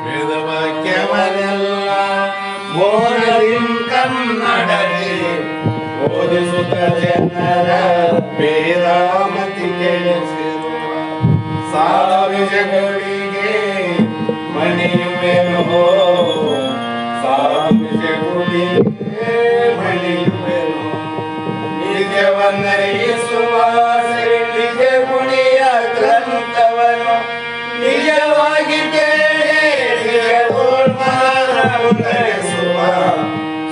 ವೇದವಾಕ್ಯವನೆಲ್ಲ ಮೋಹದಿಂ ಕನ್ನಡಕ್ಕೆ ಓದಿಸುತ್ತ ಜನರ ವೇದಾಮತಿ ಕೇಳಿಸಿರುವ ಸಾವಿಜಗಳಿಗೆ ಮಣಿಯುವೆನು ಸಾವಿಜಗಳಿಗೆ ಮಣಿಯುವೆನು ನಿಜವನ್ನರಿಸುವ ನಿಜ ಗುಣಿಯ ಗ್ರಂಥವನ್ನು ನಿಜವಾಗಿ ಉತ್ತರಿಸುವ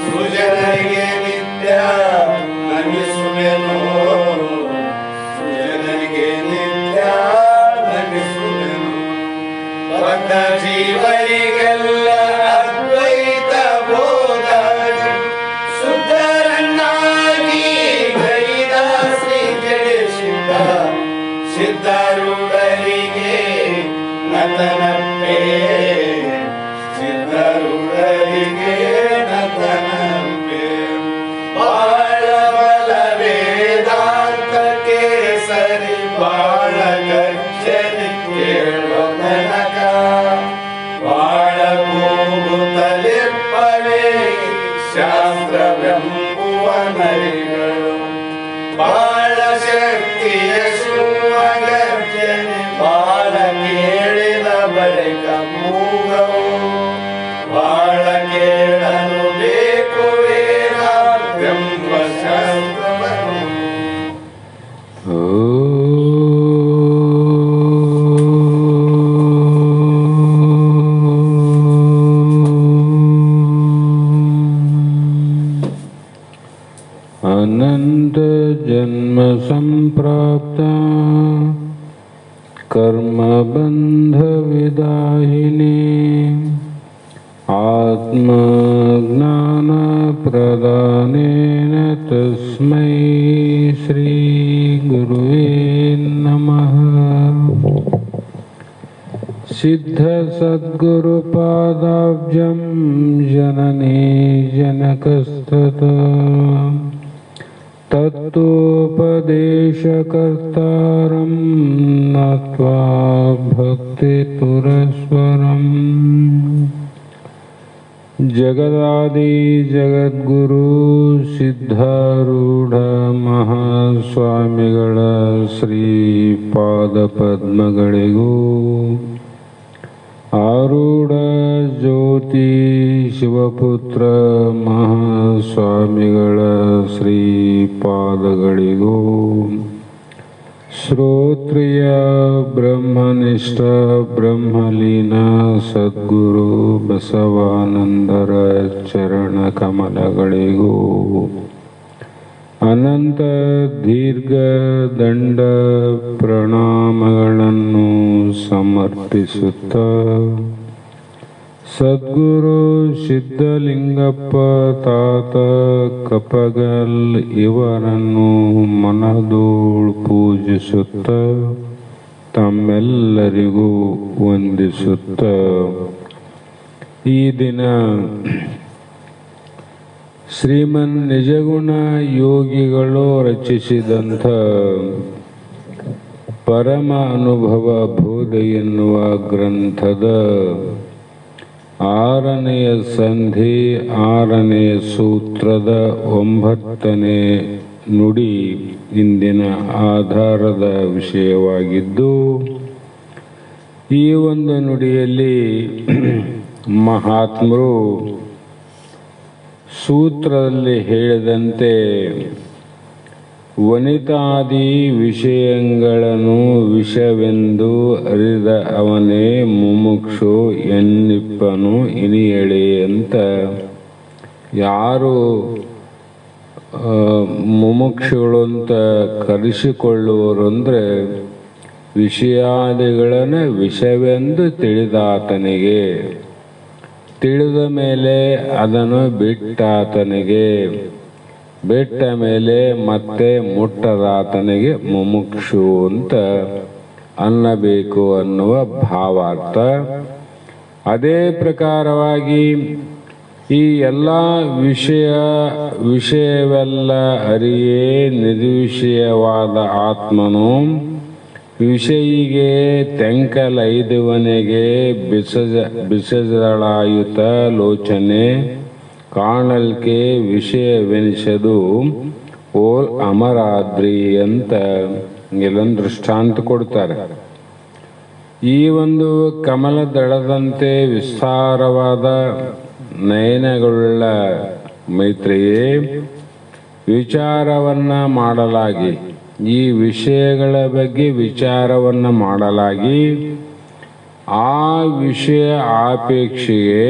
ಸುಜನರಿಗೆ ನಿತ್ಯ ನಮಿಸುವೆನು ಸುಜನರಿಗೆ ನಿತ್ಯ ನಮಿಸುವೆನು ಭಕ್ತ ಜೀವರಿಗೆಲ್ಲ ಅದ್ವೈತ ಬೋಧ ಶುದ್ಧರನ್ನಾಗಿ ಗೈದ ಶ್ರೀ ಜಡೇಶಿದ್ದ ಸಿದ್ಧರುಡರಿಗೆ ನತನಪ್ಪೇ ಸಿದ್ಧರುಡರಿಗೆ ನತನಪ್ಪೇ ಬಾಳ ಬಲ ವೇದಾಂತಕ್ಕೆ ಸರಿ ಬಾಳ ಗಚ್ಚರಿ ಕೇಳುವ ತನಕ ಬಾಳ ಕೂಗುತ್ತಲಿಪ್ಪವೇ ಶಾಸ್ತ್ರವೆಂಬುವ ನರಿಗಳು ಬಾಳ ಶಕ್ತಿಯ ಸುವಗರ್ಜನೆ ಬಾಳ ಕೇಳಿದ ಬಳಿಕ ಮೂಗವು ಬಾಳ ಕೇಳಲು ಬೇಕು ವೇದಾಂತೆಂಬ ಶಾಸ್ತ್ರವನ್ನು. अनंत जन्म संप्राप्त कर्म बंध विदाहिनी आत्मज्ञान प्रदानेन तस्मै श्री गुरुवे नमः. सिद्ध सद्गुरुपादाब्जं जननी जनकस्ततः तत्तोपदेशकर्तारं नत्वा भक्तिपुरस्वरम्. जगदादि जगद्गुरु ಸಿದ್ಧಾರೂಢ ಮಹಾಸ್ವಾಮಿಗಳ ಶ್ರೀಪಾದ ಪದ್ಮಗಳಿಗೂ ಆರೂಢ ಜ್ಯೋತಿ ಶಿವಪುತ್ರ ಮಹಾಸ್ವಾಮಿಗಳ ಶ್ರೀಪಾದಗಳಿಗೂ ಶ್ರೋತ್ರಿಯ ಬ್ರಹ್ಮನಿಷ್ಠ ಬ್ರಹ್ಮಲೀನ ಸದ್ಗುರು ಬಸವಾನಂದರ ಚರಣ ಕಮಲಗಳಿಗೂ ಅನಂತ ದೀರ್ಘ ದಂಡ ಪ್ರಣಾಮಗಳನ್ನು ಸಮರ್ಪಿಸುತ್ತ ಸದ್ಗುರು ಸಿದ್ಧಲಿಂಗಪ್ಪ ತಾತ ಕಪಗಲ್ ಇವರನ್ನು ಮನದೋಳು ಪೂಜಿಸುತ್ತ ತಮ್ಮೆಲ್ಲರಿಗೂ ವಂದಿಸುತ್ತ ಈ ದಿನ ಶ್ರೀಮನ್ ನಿಜಗುಣ ಯೋಗಿಗಳು ರಚಿಸಿದಂಥ ಪರಮ ಅನುಭವ ಬೋಧ ಎನ್ನುವ ಗ್ರಂಥದ 6ನೆಯ ಸಂಧಿ 6ನೆಯ ಸೂತ್ರದ 9ನೇ ನುಡಿ ಇಂದಿನ ಆಧಾರದ ವಿಷಯವಾಗಿದ್ದು, ಈ ಒಂದು ನುಡಿಯಲ್ಲಿ ಮಹಾತ್ಮರು ಸೂತ್ರದಲ್ಲಿ ಹೇಳಿದಂತೆ ವನಿತಾದಿ ವಿಷಯಗಳನ್ನು ವಿಷವೆಂದು ಅರಿದ ಅವನೇ ಮುಮುಕ್ಷು ಎನ್ನಿಪ್ಪನು ಇನಿಯಳೆ ಅಂತ ಯಾರು ಮುಮುಕ್ಷುಗಳು ಅಂತ ಕರೆಸಿಕೊಳ್ಳುವರು ಅಂದರೆ ವಿಷಯಾದಿಗಳನ್ನು ವಿಷವೆಂದು ತಿಳಿದಾತನಿಗೆ, ತಿಳಿದ ಮೇಲೆ ಅದನ್ನು ಬಿಟ್ಟಾತನಿಗೆ, ಬಿಟ್ಟ ಮೇಲೆ ಮತ್ತೆ ಮುಟ್ಟದಾತನಿಗೆ ಮುಮುಕ್ಷು ಅಂತ ಅನ್ನಬೇಕು ಅನ್ನುವ ಭಾವಾರ್ಥ. ಅದೇ ಪ್ರಕಾರವಾಗಿ ಈ ಎಲ್ಲ ವಿಷಯವೆಲ್ಲ ಅರಿಯೇ ನಿರ್ವಿಷಯವಾದ ಆತ್ಮನು ವಿಷಯಿಗೆ ತೆಂಕಲೈದುವನೆಗೆ ಬಿಸಜಳಾಯುತ ಲೋಚನೆ ಕಾಣಲ್ಕೆ ವಿಷಯವೆನಿಸದು ಓಲ್ ಅಮರಾದ್ರಿ ಅಂತ ಇಲ್ಲೊಂದು ದೃಷ್ಟಾಂತ ಕೊಡ್ತಾರೆ. ಈ ಒಂದು ಕಮಲ ದಳದಂತೆ ವಿಸ್ತಾರವಾದ ನಯನಗಳುಳ್ಳ ಮೈತ್ರಿಯೇ, ವಿಚಾರವನ್ನ ಮಾಡಲಾಗಿ, ಈ ವಿಷಯಗಳ ಬಗ್ಗೆ ವಿಚಾರವನ್ನ ಮಾಡಲಾಗಿ ಆ ವಿಷಯ ಆಪೇಕ್ಷೆಗೆ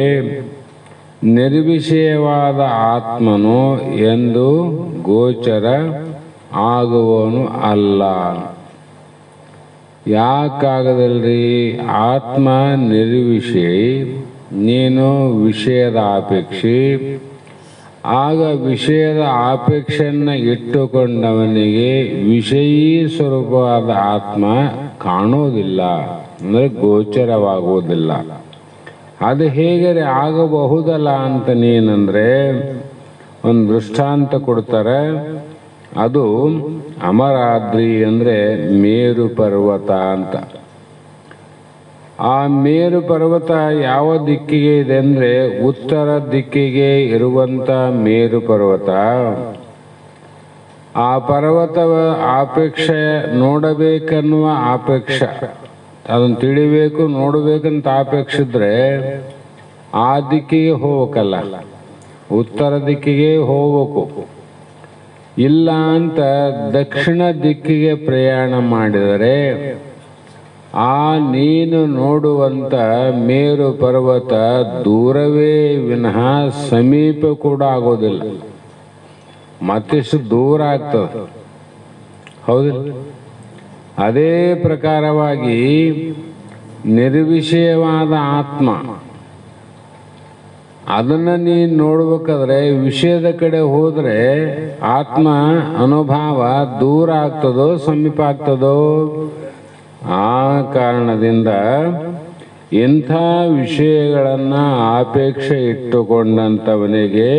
ನಿರ್ವಿಷಯವಾದ ಆತ್ಮನು ಎಂದು ಗೋಚರ ಆಗುವವನು ಅಲ್ಲ. ಯಾಕಾಗದಲ್ರಿ? ಆತ್ಮ ನಿರ್ವಿಷಯ, ನೀನು ವಿಷಯದ ಆಪೇಕ್ಷೆ. ಆಗ ವಿಷಯದ ಆಪೇಕ್ಷೆಯನ್ನ ಇಟ್ಟುಕೊಂಡವನಿಗೆ ವಿಷಯೀ ಸ್ವರೂಪವಾದ ಆತ್ಮ ಕಾಣೋದಿಲ್ಲ, ಅಂದರೆ ಗೋಚರವಾಗುವುದಿಲ್ಲ. ಅದು ಹೇಗೆ ಆಗಬಹುದಲ್ಲ ಅಂತ ನೀನಂದ್ರೆ ಒಂದು ದೃಷ್ಟಾಂತ ಕೊಡ್ತಾರೆ. ಅದು ಅಮರಾದ್ರಿ ಅಂದರೆ ಮೇರು ಪರ್ವತ ಅಂತ. ಆ ಮೇರು ಪರ್ವತ ಯಾವ ದಿಕ್ಕಿಗೆ ಇದೆ ಅಂದರೆ ಉತ್ತರ ದಿಕ್ಕಿಗೆ ಇರುವಂತ ಮೇರು ಪರ್ವತ. ಆ ಪರ್ವತವ ಆಪೇಕ್ಷೆ ನೋಡಬೇಕನ್ನುವ ಆಪೇಕ್ಷೆ, ಅದನ್ನು ತಿಳಿಬೇಕು ನೋಡಬೇಕಂತ ಆಪೇಕ್ಷಿದ್ರೆ ಆ ದಿಕ್ಕಿಗೆ ಹೋಗ್ಬೇಕಲ್ಲ, ಉತ್ತರ ದಿಕ್ಕಿಗೆ ಹೋಗ್ಬೇಕು. ಇಲ್ಲ ಅಂತ ದಕ್ಷಿಣ ದಿಕ್ಕಿಗೆ ಪ್ರಯಾಣ ಮಾಡಿದರೆ ಆ ನೀನು ನೋಡುವಂತ ಮೇರು ಪರ್ವತ ದೂರವೇ ವಿನಃ ಸಮೀಪ ಕೂಡ ಆಗೋದಿಲ್ಲ, ಮತ್ತಿಷ್ಟು ದೂರ ಆಗ್ತದೆ. ಹೌದಿಲ್ಲ? ಅದೇ ಪ್ರಕಾರವಾಗಿ ನಿರ್ವಿಷಯವಾದ ಆತ್ಮ, ಅದನ್ನ ನೀನು ನೋಡ್ಬೇಕಾದ್ರೆ ವಿಷಯದ ಕಡೆ ಹೋದ್ರೆ ಆತ್ಮ ಅನುಭವ ದೂರ ಆಗ್ತದೋ ಸಮೀಪ ಆಗ್ತದೋ? ಆ ಕಾರಣದಿಂದ ಇಂಥ ವಿಷಯಗಳನ್ನ ಆಪೇಕ್ಷೆ ಇಟ್ಟುಕೊಂಡಂಥವನಿಗೆ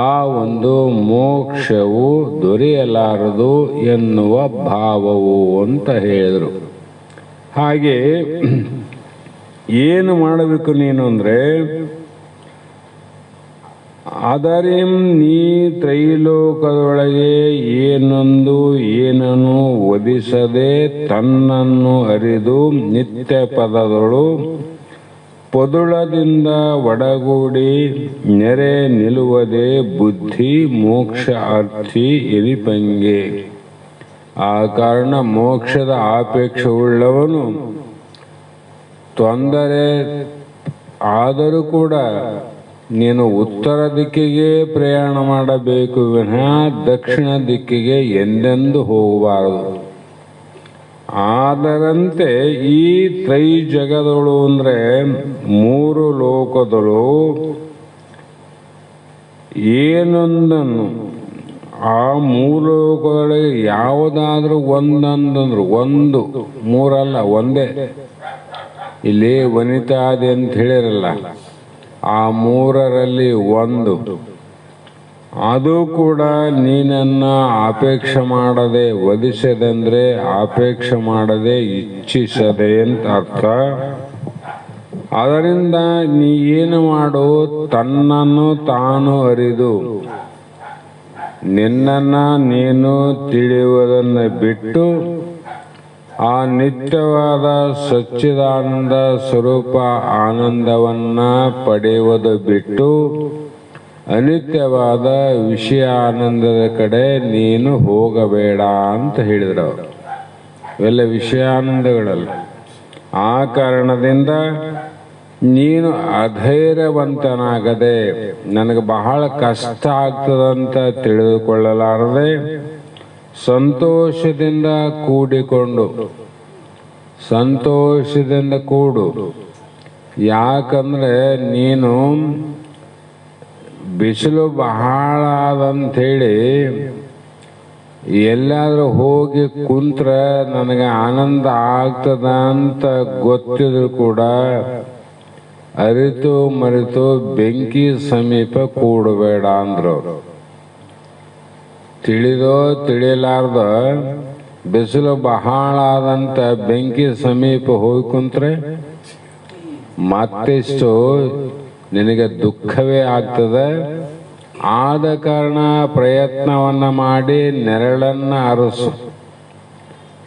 ಆ ಒಂದು ಮೋಕ್ಷವು ದೊರೆಯಲಾರದು ಎನ್ನುವ ಭಾವವು ಅಂತ ಹೇಳಿದರು. ಹಾಗೆ ಏನು ಮಾಡಬೇಕು ನೀನು ಅಂದರೆ, ಅದರಿಂ ನೀ ತ್ರೈಲೋಕದೊಳಗೆ ಏನೊಂದು ಏನನ್ನು ಒದಿಸದೆ ತನ್ನನ್ನು ಅರಿದು ನಿತ್ಯ ಪದದೊಳು ಪೊದುಳದಿಂದ ಒಡಗೂಡಿ ನೆರೆ ನಿಲ್ಲುವುದೇ ಬುದ್ಧಿ ಮೋಕ್ಷ ಅರ್ಥಿ ಎನಿಪಂಗೆ. ಆ ಕಾರಣ ಮೋಕ್ಷದ ಆಪೇಕ್ಷೆಯುಳ್ಳವನು ತೊಂದರೆ ಆದರೂ ಕೂಡ ನೀನು ಉತ್ತರ ದಿಕ್ಕಿಗೆ ಪ್ರಯಾಣ ಮಾಡಬೇಕು ವಿನಃ ದಕ್ಷಿಣ ದಿಕ್ಕಿಗೆ ಎಂದೆಂದು ಹೋಗಬಾರದು. ಅದರಂತೆ ಈ ತ್ರೈ ಜಗದಳು ಅಂದರೆ ಮೂರು ಲೋಕದಳು ಏನೊಂದನ್ನು, ಆ ಮೂರು ಲೋಕದೊಳಗೆ ಯಾವುದಾದ್ರೂ ಒಂದೊಂದಂದ್ರು, ಒಂದು ಮೂರಲ್ಲ ಒಂದೇ. ಇಲ್ಲಿ ವನಿತಾದಿ ಅಂತ ಹೇಳಿರಲ್ಲ, ಆ ಮೂರರಲ್ಲಿ ಒಂದು. ಅದು ಕೂಡ ನೀನನ್ನ ಅಪೇಕ್ಷೆ ಮಾಡದೆ, ವಧಿಸದಂದ್ರೆ ಅಪೇಕ್ಷೆ ಮಾಡದೆ ಇಚ್ಛಿಸದೆ ಅಂತ ಅರ್ಥ. ಅದರಿಂದ ನೀ ಏನು ಮಾಡು, ತನ್ನನ್ನು ತಾನು ಅರಿದು ನಿನ್ನನ್ನ ನೀನು ತಿಳಿಯುವುದನ್ನು ಬಿಟ್ಟು ಆ ನಿತ್ಯವಾದ ಸಚ್ಚಿದಾನಂದ ಸ್ವರೂಪ ಆನಂದವನ್ನ ಪಡೆಯುವುದು ಬಿಟ್ಟು ಅನಿತ್ಯವಾದ ವಿಷಯ ಆನಂದದ ಕಡೆ ನೀನು ಹೋಗಬೇಡ ಅಂತ ಹೇಳಿದ್ರು ಅವರು. ಇವೆಲ್ಲ ವಿಷಯಾನಂದಗಳಲ್ಲ. ಆ ಕಾರಣದಿಂದ ನೀನು ಅಧೈರ್ಯವಂತನಾಗದೆ, ನನಗೆ ಬಹಳ ಕಷ್ಟ ಆಗ್ತದಂತ ತಿಳಿದುಕೊಳ್ಳಲಾರದೆ ಸಂತೋಷದಿಂದ ಕೂಡಿಕೊಂಡು, ಸಂತೋಷದಿಂದ ಕೂಡು. ಯಾಕಂದ್ರೆ ನೀನು ಬಿಸಿಲು ಬಹಳ ಆದಂಥೇಳಿ ಎಲ್ಲಾದ್ರೂ ಹೋಗಿ ಕುಂತ್ರ ನನಗೆ ಆನಂದ ಆಗ್ತದ ಅಂತ ಗೊತ್ತಿದ್ರು ಕೂಡ ಅರಿತು ಮರೆತು ಬೆಂಕಿ ಸಮೀಪ ಕೂಡಬೇಡ ಅಂದ್ರು. ತಿಳಿದೋ ತಿಳಿಯಲಾರ್ದ ಬಿಸಿಲು ಬಹಳ ಆದಂಥ ಬೆಂಕಿ ಸಮೀಪ ಹೋಗಿ ಕುಂತ್ರೆ ಮತ್ತಿಷ್ಟು ನಿನಗೆ ದುಃಖವೇ ಆಗ್ತದೆ. ಆದ ಕಾರಣ ಪ್ರಯತ್ನವನ್ನು ಮಾಡಿ ನೆರಳನ್ನು ಅರಸು.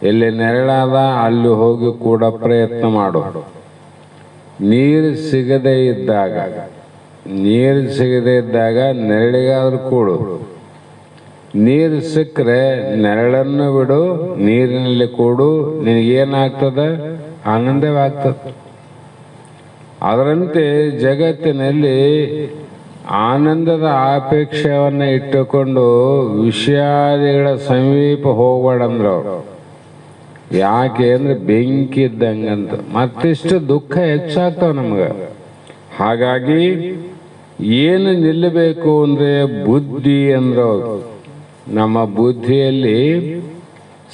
ಎಲ್ಲಿ ನೆರಳಾದ ಅಲ್ಲಿ ಹೋಗಿ ಕೂಡ ಪ್ರಯತ್ನ ಮಾಡು. ನೀರು ಸಿಗದೇ ಇದ್ದಾಗ ನೆರಳಿಗಾದ್ರೂ ಕೂಡು. ನೀರು ಸಿಕ್ಕರೆ ನೆರಳನ್ನು ಬಿಡು, ನೀರಿನಲ್ಲಿ ಕೂಡು. ನಿನಗೇನಾಗ್ತದೆ? ಆನಂದವಾಗ್ತದೆ. ಅದರಂತೆ ಜಗತ್ತಿನಲ್ಲಿ ಆನಂದದ ಅಪೇಕ್ಷೆಯನ್ನು ಇಟ್ಟುಕೊಂಡು ವಿಷಯಾದಿಗಳ ಸಮೀಪ ಹೋಗ್ಬೇಡಂದ್ರು ಅವರು. ಯಾಕೆ ಅಂದ್ರೆ ಬೆಂಕಿ ಇದ್ದಂಗಂತ ಮತ್ತಿಷ್ಟು ದುಃಖ ಹೆಚ್ಚಾಗ್ತಾವ ನಮ್ಗೆ. ಹಾಗಾಗಿ ಏನು ನಿಲ್ಲಬೇಕು ಅಂದ್ರೆ ಬುದ್ಧಿ ಅಂದ್ರು. ನಮ್ಮ ಬುದ್ಧಿಯಲ್ಲಿ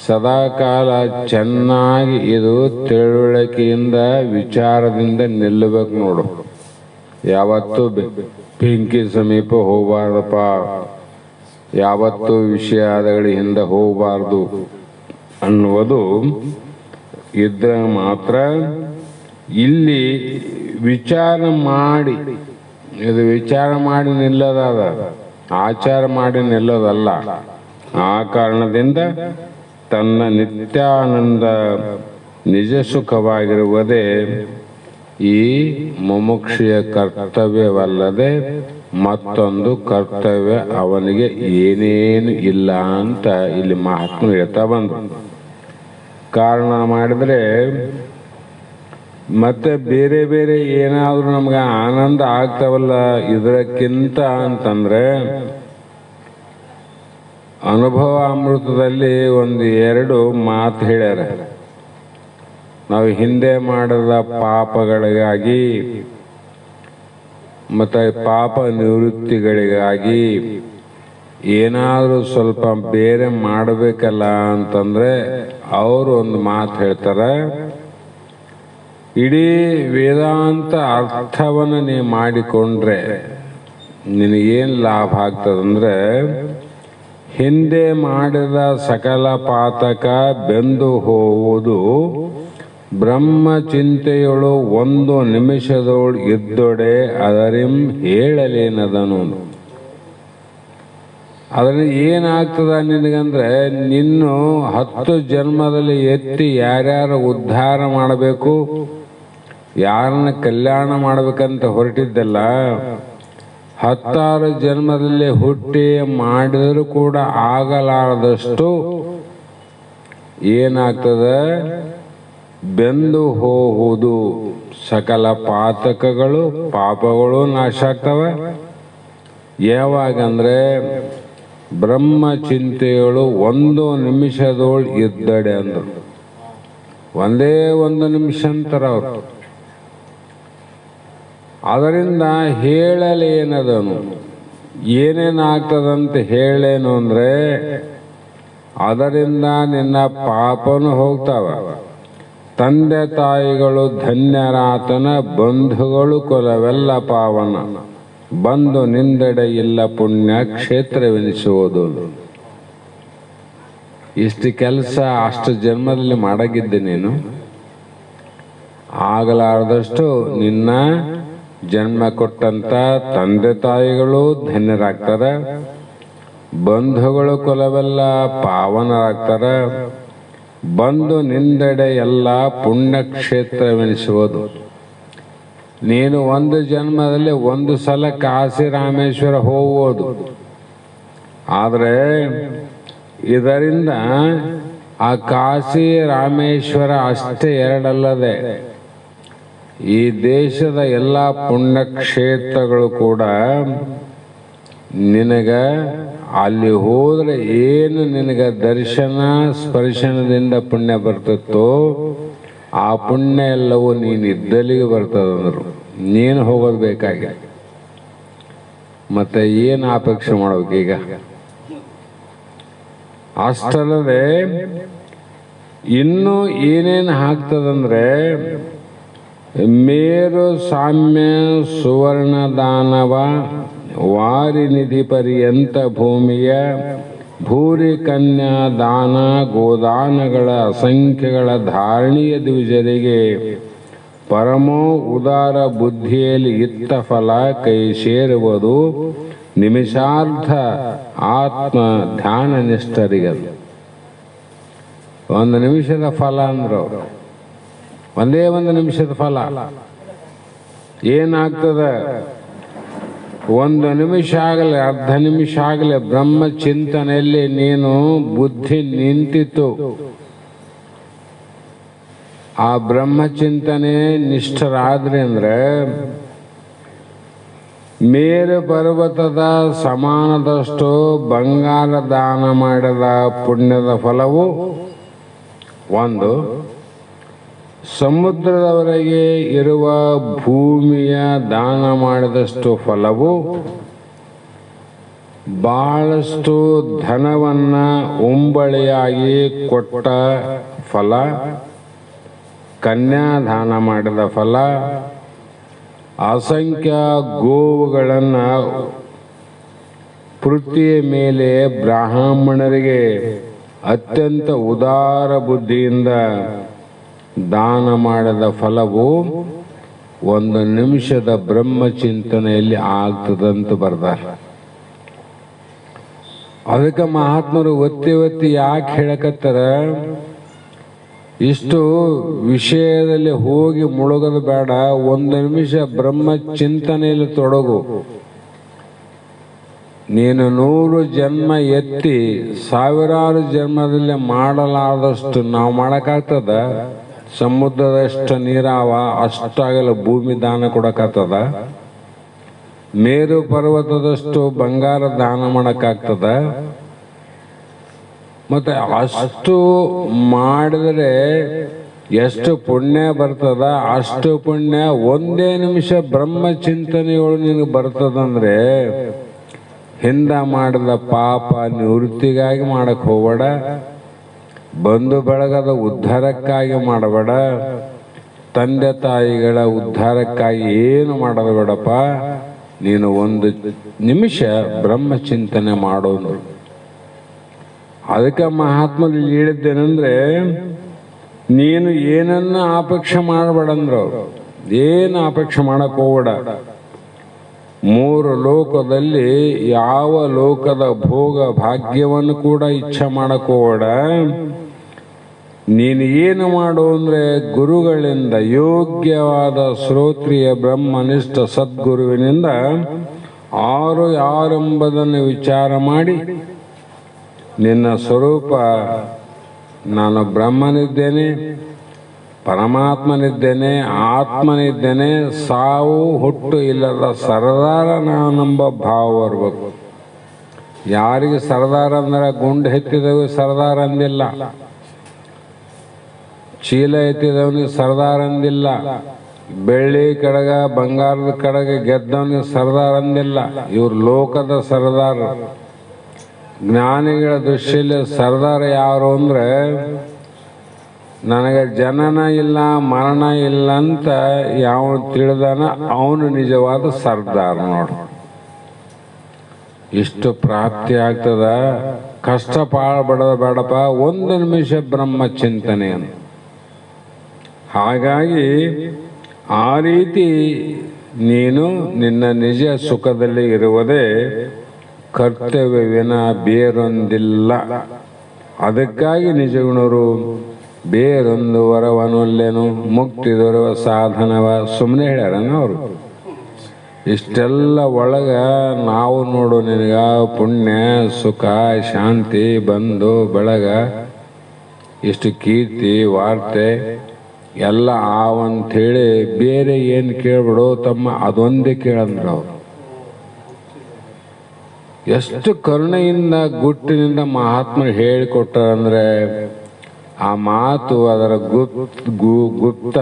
ಸದಾಕಾಲ ಚೆನ್ನಾಗಿ ಇದು ತಿಳುವಳಿಕೆಯಿಂದ ವಿಚಾರದಿಂದ ನಿಲ್ಲಬೇಕು ನೋಡು. ಯಾವತ್ತೂ ಬೆಂಕಿ ಸಮೀಪ ಹೋಗಬಾರ್ದಪ್ಪ, ಯಾವತ್ತೂ ವಿಷಯಗಳ ಹಿಂದೆ ಹೋಗಬಾರ್ದು ಅನ್ನುವುದು ಇದ್ರೆ ಮಾತ್ರ ಇಲ್ಲಿ ವಿಚಾರ ಮಾಡಿ, ಇದು ವಿಚಾರ ಮಾಡಿ ನಿಲ್ಲೋದಾದ, ಆಚಾರ ಮಾಡಿ ನಿಲ್ಲೋದಲ್ಲ. ಆ ಕಾರಣದಿಂದ ತನ್ನ ನಿತ್ಯಾನಂದ ನಿಜ ಸುಖವಾಗಿರುವುದೇ ಈ ಮುಮುಕ್ಷಿಯ ಕರ್ತವ್ಯವಲ್ಲದೆ ಮತ್ತೊಂದು ಕರ್ತವ್ಯ ಅವನಿಗೆ ಏನೇನು ಇಲ್ಲ ಅಂತ ಇಲ್ಲಿ ಮಹಾತ್ಮ ಹೇಳ್ತಾ ಬಂದ್ರು. ಕಾರಣ ಮಾಡಿದ್ರೆ ಮತ್ತೆ ಬೇರೆ ಬೇರೆ ಏನಾದ್ರೂ ನಮ್ಗೆ ಆನಂದ ಆಗ್ತಾವಲ್ಲ ಇದಕ್ಕಿಂತ ಅಂತಂದ್ರೆ ಅನುಭವ ಅಮೃತದಲ್ಲಿ ಒಂದು 2 ಮಾತು ಹೇಳ್ಯಾರ. ನಾವು ಹಿಂದೆ ಮಾಡಿದ ಪಾಪಗಳಿಗಾಗಿ ಮತ್ತೆ ಪಾಪ ನಿವೃತ್ತಿಗಳಿಗಾಗಿ ಏನಾದರೂ ಸ್ವಲ್ಪ ಬೇರೆ ಮಾಡಬೇಕಲ್ಲ ಅಂತಂದ್ರೆ ಅವರು ಒಂದು ಮಾತು ಹೇಳ್ತಾರೆ. ಇಡೀ ವೇದಾಂತ ಅರ್ಥವನ್ನು ನೀವು ಮಾಡಿಕೊಂಡ್ರೆ ನಿನಗೇನು ಲಾಭ ಆಗ್ತದಂದ್ರೆ ಹಿಂದೆ ಮಾಡಿದ ಸಕಲ ಪಾತಕ ಬೆಂದು ಹೋಗುವುದು ಬ್ರಹ್ಮ ಚಿಂತೆಯೊಳು ಒಂದು ನಿಮಿಷದೊಳು ಇದ್ದೊಡೆ ಅದರಿಂ ಹೇಳಲೇನದನು. ಅದರಿಂದ ಏನಾಗ್ತದ ನಿನಗಂದ್ರೆ ನಿನ್ನು 10 ಜನ್ಮದಲ್ಲಿ ಎತ್ತಿ ಯಾರ್ಯಾರು ಉದ್ಧಾರ ಮಾಡಬೇಕು, ಯಾರನ್ನ ಕಲ್ಯಾಣ ಮಾಡಬೇಕಂತ ಹೊರಟಿದ್ದಲ್ಲ 16 ಜನ್ಮದಲ್ಲಿ ಹುಟ್ಟಿ ಮಾಡಿದರೂ ಕೂಡ ಆಗಲಾರದಷ್ಟು ಏನಾಗ್ತದೆ, ಬೆಂದು ಹೋಗುವುದು. ಸಕಲ ಪಾತಕಗಳು ಪಾಪಗಳು ನಾಶ ಆಗ್ತವೆ. ಯಾವಾಗಂದ್ರೆ ಬ್ರಹ್ಮ ಚಿಂತೆಗಳು ಒಂದು ನಿಮಿಷದೋಳು ಇದ್ದಡೆ ಅಂದರು. ಒಂದೇ ಒಂದು ನಿಮಿಷ ಅಂತಾರ ಅವರು. ಅದರಿಂದ ಹೇಳಲೇನದನು, ಏನೇನಾಗ್ತದಂತ ಹೇಳೇನು ಅಂದ್ರೆ ಅದರಿಂದ ನಿನ್ನ ಪಾಪನು ಹೋಗ್ತಾವ, ತಂದೆ ತಾಯಿಗಳು ಧನ್ಯರಾತನ, ಬಂಧುಗಳು ಕೊಲವೆಲ್ಲ ಪಾವನ, ಬಂದು ನಿಂದೆಡೆ ಇಲ್ಲ ಪುಣ್ಯ ಕ್ಷೇತ್ರವೆನಿಸುವುದು. ಇಷ್ಟು ಕೆಲಸ ಅಷ್ಟು ಜನ್ಮದಲ್ಲಿ ಮಾಡಗಿದ್ದೆ ನೀನು, ಆಗಲಾರದಷ್ಟು ನಿನ್ನ ಜನ್ಮ ಕೊಟ್ಟಂತ ತಂದೆ ತಾಯಿಗಳು ಧನ್ಯರಾಗ್ತಾರೆ, ಬಂಧುಗಳು ಕೊಲವೆಲ್ಲ ಪಾವನರಾಗ್ತಾರೆ, ಬಂದು ನಿಂದೆಡೆ ಎಲ್ಲ ಪುಣ್ಯಕ್ಷೇತ್ರವೆನಿಸುವುದು. ನೀನು ಒಂದು ಜನ್ಮದಲ್ಲಿ ಒಂದು ಸಲ ಕಾಶಿ ರಾಮೇಶ್ವರ ಹೋಗುವುದು. ಆದರೆ ಇದರಿಂದ ಆ ಕಾಶಿ ರಾಮೇಶ್ವರ ಅಷ್ಟೇ ಎರಡಲ್ಲದೆ ಈ ದೇಶದ ಎಲ್ಲ ಪುಣ್ಯಕ್ಷೇತ್ರಗಳು ಕೂಡ ನಿನಗ ಅಲ್ಲಿ ಹೋದ್ರೆ ಏನು ನಿನಗ ದರ್ಶನ ಸ್ಪರ್ಶನದಿಂದ ಪುಣ್ಯ ಬರ್ತಿತ್ತೋ ಆ ಪುಣ್ಯ ಎಲ್ಲವೂ ನೀನು ಇದ್ದಲ್ಲಿಗೆ ಬರ್ತದಂದ್ರು. ನೀನು ಹೋಗೋದು ಬೇಕಾಗಿ ಮತ್ತೆ ಏನು ಅಪೇಕ್ಷೆ ಮಾಡ್ಬೇಕು ಈಗ? ಅಷ್ಟಲ್ಲದೆ ಇನ್ನೂ ಏನೇನು ಹಾಕ್ತದಂದ್ರೆ ಮೇರು ಸಾಮ್ಯ ಸುವರ್ಣ ದಾನವ ವಾರಿ ನಿಧಿ ಪರ್ಯಂತ ಭೂಮಿಯ ಭೂರಿ ಕನ್ಯಾ ದಾನ ಗೋದಾನಗಳ ಅಸಂಖ್ಯಗಳ ಧಾರಣೀಯ ದ್ವಿಜರಿಗೆ ಪರಮೋ ಉದಾರ ಬುದ್ಧಿಯಲ್ಲಿ ಇತ್ತ ಫಲ ಕೈ ಸೇರುವುದು ನಿಮಿಷಾರ್ಧ ಆತ್ಮ ಧ್ಯಾನ ನಿಷ್ಠರಿಗದು. ಒಂದು ನಿಮಿಷದ ಫಲ ಅಂದ್ರು, ಒಂದೇ ಒಂದು ನಿಮಿಷದ ಫಲ ಏನಾಗ್ತದ? ಒಂದು ನಿಮಿಷ ಆಗಲಿ, ಅರ್ಧ ನಿಮಿಷ ಆಗಲಿ ಬ್ರಹ್ಮ ಚಿಂತನೆಯಲ್ಲಿ ನೀನು ಬುದ್ಧಿ ನಿಂತಿತು, ಆ ಬ್ರಹ್ಮಚಿಂತನೆ ನಿಷ್ಠರಾದ್ರಿ ಅಂದ್ರೆ ಮೇರು ಪರ್ವತದ ಸಮಾನದಷ್ಟು ಬಂಗಾರ ದಾನ ಮಾಡಿದ ಪುಣ್ಯದ ಫಲವು ಒಂದು, ಸಮುದ್ರದವರೆಗೆ ಇರುವ ಭೂಮಿಯ ದಾನ ಮಾಡಿದಷ್ಟು ಫಲವು, ಬಹಳಷ್ಟು ಧನವನ್ನ ಉಂಬಳಿಯಾಗಿ ಕೊಟ್ಟ ಫಲ, ಕನ್ಯಾದಾನ ಮಾಡಿದ ಫಲ, ಅಸಂಖ್ಯ ಗೋವುಗಳನ್ನು ಪೃಥ್ವಿಯ ಮೇಲೆ ಬ್ರಾಹ್ಮಣರಿಗೆ ಅತ್ಯಂತ ಉದಾರ ಬುದ್ಧಿಯಿಂದ ದಾನ ಮಾಡಿದ ಫಲವು ಒಂದು ನಿಮಿಷದ ಬ್ರಹ್ಮಚಿಂತನೆಯಲ್ಲಿ ಆಗ್ತದಂತ ಬರ್ತಾರೆ. ಅದಕ್ಕೆ ಮಹಾತ್ಮರು ಒತ್ತಿ ಒತ್ತಿ ಯಾಕೆ ಹೇಳಕತ್ತಾರ? ಇಷ್ಟು ವಿಷಯದಲ್ಲಿ ಹೋಗಿ ಮುಳುಗದು ಬೇಡ, ಒಂದು ನಿಮಿಷ ಬ್ರಹ್ಮ ಚಿಂತನೆಯಲ್ಲಿ ತೊಡಗು. ನೀನು 100 ಜನ್ಮ ಎತ್ತಿ ಸಾವಿರಾರು ಜನ್ಮದಲ್ಲಿ ಮಾಡಲಾದಷ್ಟು ನಾವು ಮಾಡೋಕ್ಕಾಗ್ತದ? ಸಮುದ್ರದಷ್ಟು ನೀರಾವ ಅಷ್ಟಾಗಲ್ಲ ಭೂಮಿ ದಾನ ಕೊಡಕ್ಕಾಗ್ತದ? ಮೇರು ಪರ್ವತದಷ್ಟು ಬಂಗಾರ ದಾನ ಮಾಡಕ್ಕಾಗ್ತದ? ಮತ್ತೆ ಅಷ್ಟು ಮಾಡಿದರೆ ಎಷ್ಟು ಪುಣ್ಯ ಬರ್ತದ? ಅಷ್ಟು ಪುಣ್ಯ ಒಂದೇ ನಿಮಿಷ ಬ್ರಹ್ಮ ಚಿಂತನೆಯೊಳು ನಿನಗೆ ಬರ್ತದಂದ್ರೆ ಹಿಂದ ಮಾಡಿದ ಪಾಪ ನಿವೃತ್ತಿಗಾಗಿ ಮಾಡಕ್ ಹೋಗಬೇಡ, ಬಂಧು ಬಳಗದ ಉದ್ಧಾರಕ್ಕಾಗಿ ಮಾಡಬೇಡ, ತಂದೆ ತಾಯಿಗಳ ಉದ್ಧಾರಕ್ಕಾಗಿ ಏನು ಮಾಡೋದು ಬೇಡಪ್ಪ. ನೀನು ಒಂದು ನಿಮಿಷ ಬ್ರಹ್ಮ ಚಿಂತನೆ ಮಾಡೋನು. ಅದಕ್ಕೆ ಮಹಾತ್ಮರು ಹೇಳಿದ್ದೇನೆಂದ್ರೆ, ನೀನು ಏನನ್ನ ಅಪೇಕ್ಷೆ ಮಾಡಬೇಡಂದ್ರು, ಏನು ಅಪೇಕ್ಷೆ ಮಾಡಕ್ ಹೋಗಬೇಡ. 3 ಲೋಕದಲ್ಲಿ ಯಾವ ಲೋಕದ ಭೋಗ ಭಾಗ್ಯವನ್ನು ಕೂಡ ಇಚ್ಛೆ ಮಾಡಕ್ ಹೋಗಬೇಡ. ನೀನು ಏನು ಮಾಡು ಅಂದ್ರೆ, ಗುರುಗಳಿಂದ ಯೋಗ್ಯವಾದ ಶ್ರೋತ್ರಿಯ ಬ್ರಹ್ಮನಿಷ್ಠ ಸದ್ಗುರುವಿನಿಂದ ಯಾರೆಂಬುದನ್ನು ವಿಚಾರ ಮಾಡಿ ನಿನ್ನ ಸ್ವರೂಪ ನಾನು ಬ್ರಹ್ಮನಿದ್ದೇನೆ, ಪರಮಾತ್ಮನಿದ್ದೇನೆ, ಆತ್ಮನಿದ್ದೇನೆ, ಸಾವು ಹುಟ್ಟು ಇಲ್ಲದ ಸರದಾರ ನಾನೆಂಬ ಭಾವ ಬರ್ಬೇಕು. ಯಾರಿಗೆ ಸರದಾರ ಅಂದ್ರೆ ಗುಂಡು ಎತ್ತಿದವು ಸರದಾರ ಅಂದಿಲ್ಲ, ಚೀಲ ಎತ್ತಿದವನಿಗೆ ಸರದಾರ ಅಂದಿಲ್ಲ, ಬೆಳ್ಳಿ ಕಡಗ ಬಂಗಾರದ ಕಡಗ ಗೆದ್ದವನಿಗೆ ಸರದಾರ ಅಂದಿಲ್ಲ. ಇವ್ರು ಲೋಕದ ಸರದಾರ. ಜ್ಞಾನಿಗಳ ದೃಷ್ಟಿಯಲ್ಲಿ ಸರದಾರ ಯಾರು ಅಂದ್ರೆ, ನನಗೆ ಜನನ ಇಲ್ಲ ಮರಣ ಇಲ್ಲ ಅಂತ ಯಾವ ತಿಳಿದಾನ ಅವನು ನಿಜವಾದ ಸರ್ದಾರ. ನೋಡು, ಇಷ್ಟು ಪ್ರಾಪ್ತಿ ಆಗ್ತದ. ಕಷ್ಟ ಬಡದ ಬೇಡಪ್ಪ, ಒಂದು ನಿಮಿಷ ಬ್ರಹ್ಮ ಚಿಂತನೆ ಅಂತ. ಹಾಗಾಗಿ ಆ ರೀತಿ ನೀನು ನಿನ್ನ ನಿಜ ಸುಖದಲ್ಲಿ ಇರುವುದೇ ಕರ್ತವ್ಯವಿನ ಬೇರೊಂದಿಲ್ಲ. ಅದಕ್ಕಾಗಿ ನಿಜಗುಣರು ಬೇರೊಂದು ವರವನೊಲ್ಲೆನು ಮುಕ್ತಿ ದೊರೆವ ಸಾಧನವ ಸುಮ್ಮನೆ ಹೇಳ್ಯಾರನ ಅವರು. ಇಷ್ಟೆಲ್ಲ ಒಳಗ ನಾವು ನೋಡು, ನಿನಗ ಪುಣ್ಯ ಸುಖ ಶಾಂತಿ ಬಂಧು ಬೆಳಗ ಇಷ್ಟು ಕೀರ್ತಿ ವಾರ್ತೆ ಎಲ್ಲ ಆವಂಥೇಳಿ ಬೇರೆ ಏನು ಕೇಳ್ಬಿಡು ತಮ್ಮ, ಅದೊಂದೇ ಕೇಳಂದ್ರ ಅವರು. ಎಷ್ಟು ಕರುಣೆಯಿಂದ ಗುಟ್ಟಿನಿಂದ ಮಹಾತ್ಮರು ಹೇಳಿಕೊಟ್ಟಾರಂದ್ರೆ, ಆ ಮಾತು ಅದರ ಗುಪ್ತ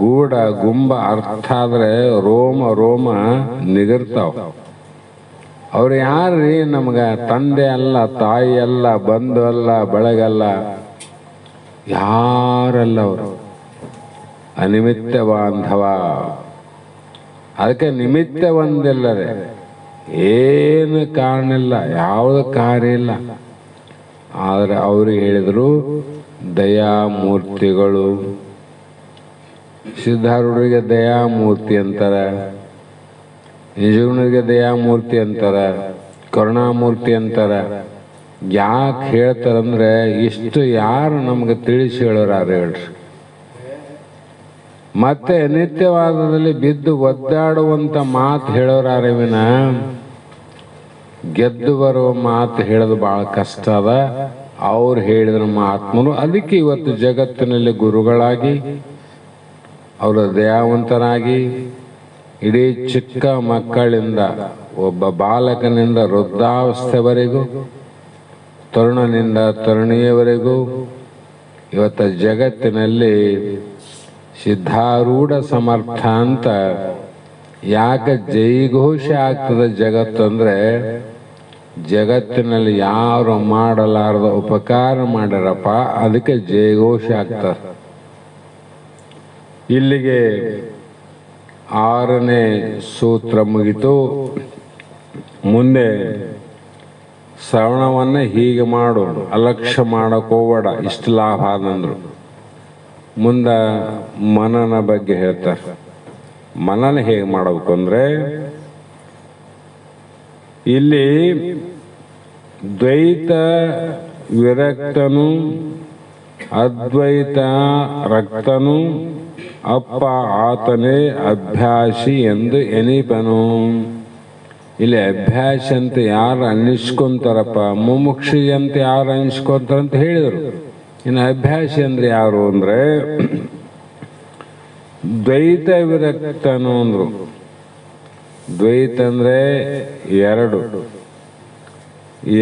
ಗೂಢ ಗುಂಬ ಅರ್ಥ ಆದ್ರೆ ರೋಮ ರೋಮ ನಿಗರ್ತಾವ. ಅವ್ರು ಯಾರ್ರೀ? ನಮ್ಗ ತಂದೆ ಅಲ್ಲ, ತಾಯಿ ಅಲ್ಲ, ಬಂಧು ಅಲ್ಲ, ಬೆಳಗಲ್ಲ, ಯಾರಲ್ಲ. ಅವರು ಅನಿಮಿತ್ತ ಬಾಂಧವ. ಅದಕ್ಕೆ ನಿಮಿತ್ತ ಒಂದಿಲ್ಲದೆ ಏನು ಕಾರಣ ಇಲ್ಲ, ಯಾವುದು ಕಾರ್ಯ ಇಲ್ಲ. ಆದರೆ ಅವ್ರಿಗೆ ಹೇಳಿದರು ದಯಾಮೂರ್ತಿಗಳು. ಸಿದ್ಧಾರೂಢರಿಗೆ ದಯಾಮೂರ್ತಿ ಅಂತಾರೆ, ನಿಜಗುಣರಿಗೆ ದಯಾಮೂರ್ತಿ ಅಂತಾರೆ, ಕರುಣಾಮೂರ್ತಿ ಅಂತಾರೆ. ಯಾಕೆ ಹೇಳ್ತಾರಂದ್ರೆ ಇಷ್ಟು ಯಾರು ನಮ್ಗೆ ತಿಳಿಸಿ ಹೇಳೋರಾರು ಹೇಳ್ರಿ. ಮತ್ತೆ ನಿತ್ಯವಾದದಲ್ಲಿ ಬಿದ್ದು ಒದ್ದಾಡುವಂಥ ಮಾತು ಹೇಳೋರಾರವಿನ ಗೆದ್ದು ಬರುವ ಮಾತು ಹೇಳೋದು ಭಾಳ ಕಷ್ಟ ಅದ. ಅವ್ರು ಹೇಳಿದ್ರ ಮಹಾತ್ಮರು ಅದಕ್ಕೆ ಇವತ್ತು ಜಗತ್ತಿನಲ್ಲಿ ಗುರುಗಳಾಗಿ ಅವರ ದಯಾವಂತರಾಗಿ ಇಡೀ ಚಿಕ್ಕ ಮಕ್ಕಳಿಂದ ಒಬ್ಬ ಬಾಲಕನಿಂದ ವೃದ್ಧಾವಸ್ಥೆವರೆಗೂ ತರುಣನಿಂದ ತರುಣಿಯವರೆಗೂ ಇವತ್ತು ಜಗತ್ತಿನಲ್ಲಿ ಸಿದ್ಧಾರೂಢ ಸಮರ್ಥ ಅಂತ ಯಾಕೆ ಜೈಘೋಷ ಆಗ್ತದೆ ಜಗತ್ತು ಅಂದರೆ ಜಗತ್ತಿನಲ್ಲಿ ಯಾರು ಮಾಡಲಾರದ ಉಪಕಾರ ಮಾಡ್ಯಾರಪ್ಪ ಅದಕ್ಕೆ ಜಯಘೋಷ ಆಗ್ತದೆ. ಇಲ್ಲಿಗೆ 6ನೇ ಸೂತ್ರ ಮುಗಿತು. ಮುಂದೆ ಶ್ರವಣವನ್ನು ಹೀಗೆ ಮಾಡು, ಅಲಕ್ಷ್ಯ ಮಾಡಕ್ಕೆ ಹೋಗಬೇಡ, ಇಷ್ಟು ಲಾಭ ಆದಂದ್ರು. ಮುಂದೆ ಮನನ ಬಗ್ಗೆ ಹೇಳ್ತಾರೆ. ಮನನ ಹೇಗೆ ಮಾಡಬೇಕು ಅಂದರೆ ಇಲ್ಲಿ ದ್ವೈತ ವಿರಕ್ತನು ಅದ್ವೈತ ರಕ್ತನು ಅಪ್ಪ ಆತನೇ ಅಭ್ಯಾಸಿ ಎಂದು ಎನಿಪನು. ಇಲ್ಲಿ ಅಭ್ಯಾಸ ಅಂತ ಯಾರು ಅನ್ನಿಸ್ಕೊಂತಾರಪ್ಪ, ಮುಮುಕ್ಷಿ ಅಂತ ಯಾರು ಅನ್ನಿಸ್ಕೊಂತಾರಂತ ಹೇಳಿದರು. ಇನ್ನು ಅಭ್ಯಾಸಿ ಅಂದ್ರೆ ಯಾರು ಅಂದರೆ ದ್ವೈತ ವಿರಕ್ತನು ಅಂದ್ರು. ದ್ವೈತ ಅಂದರೆ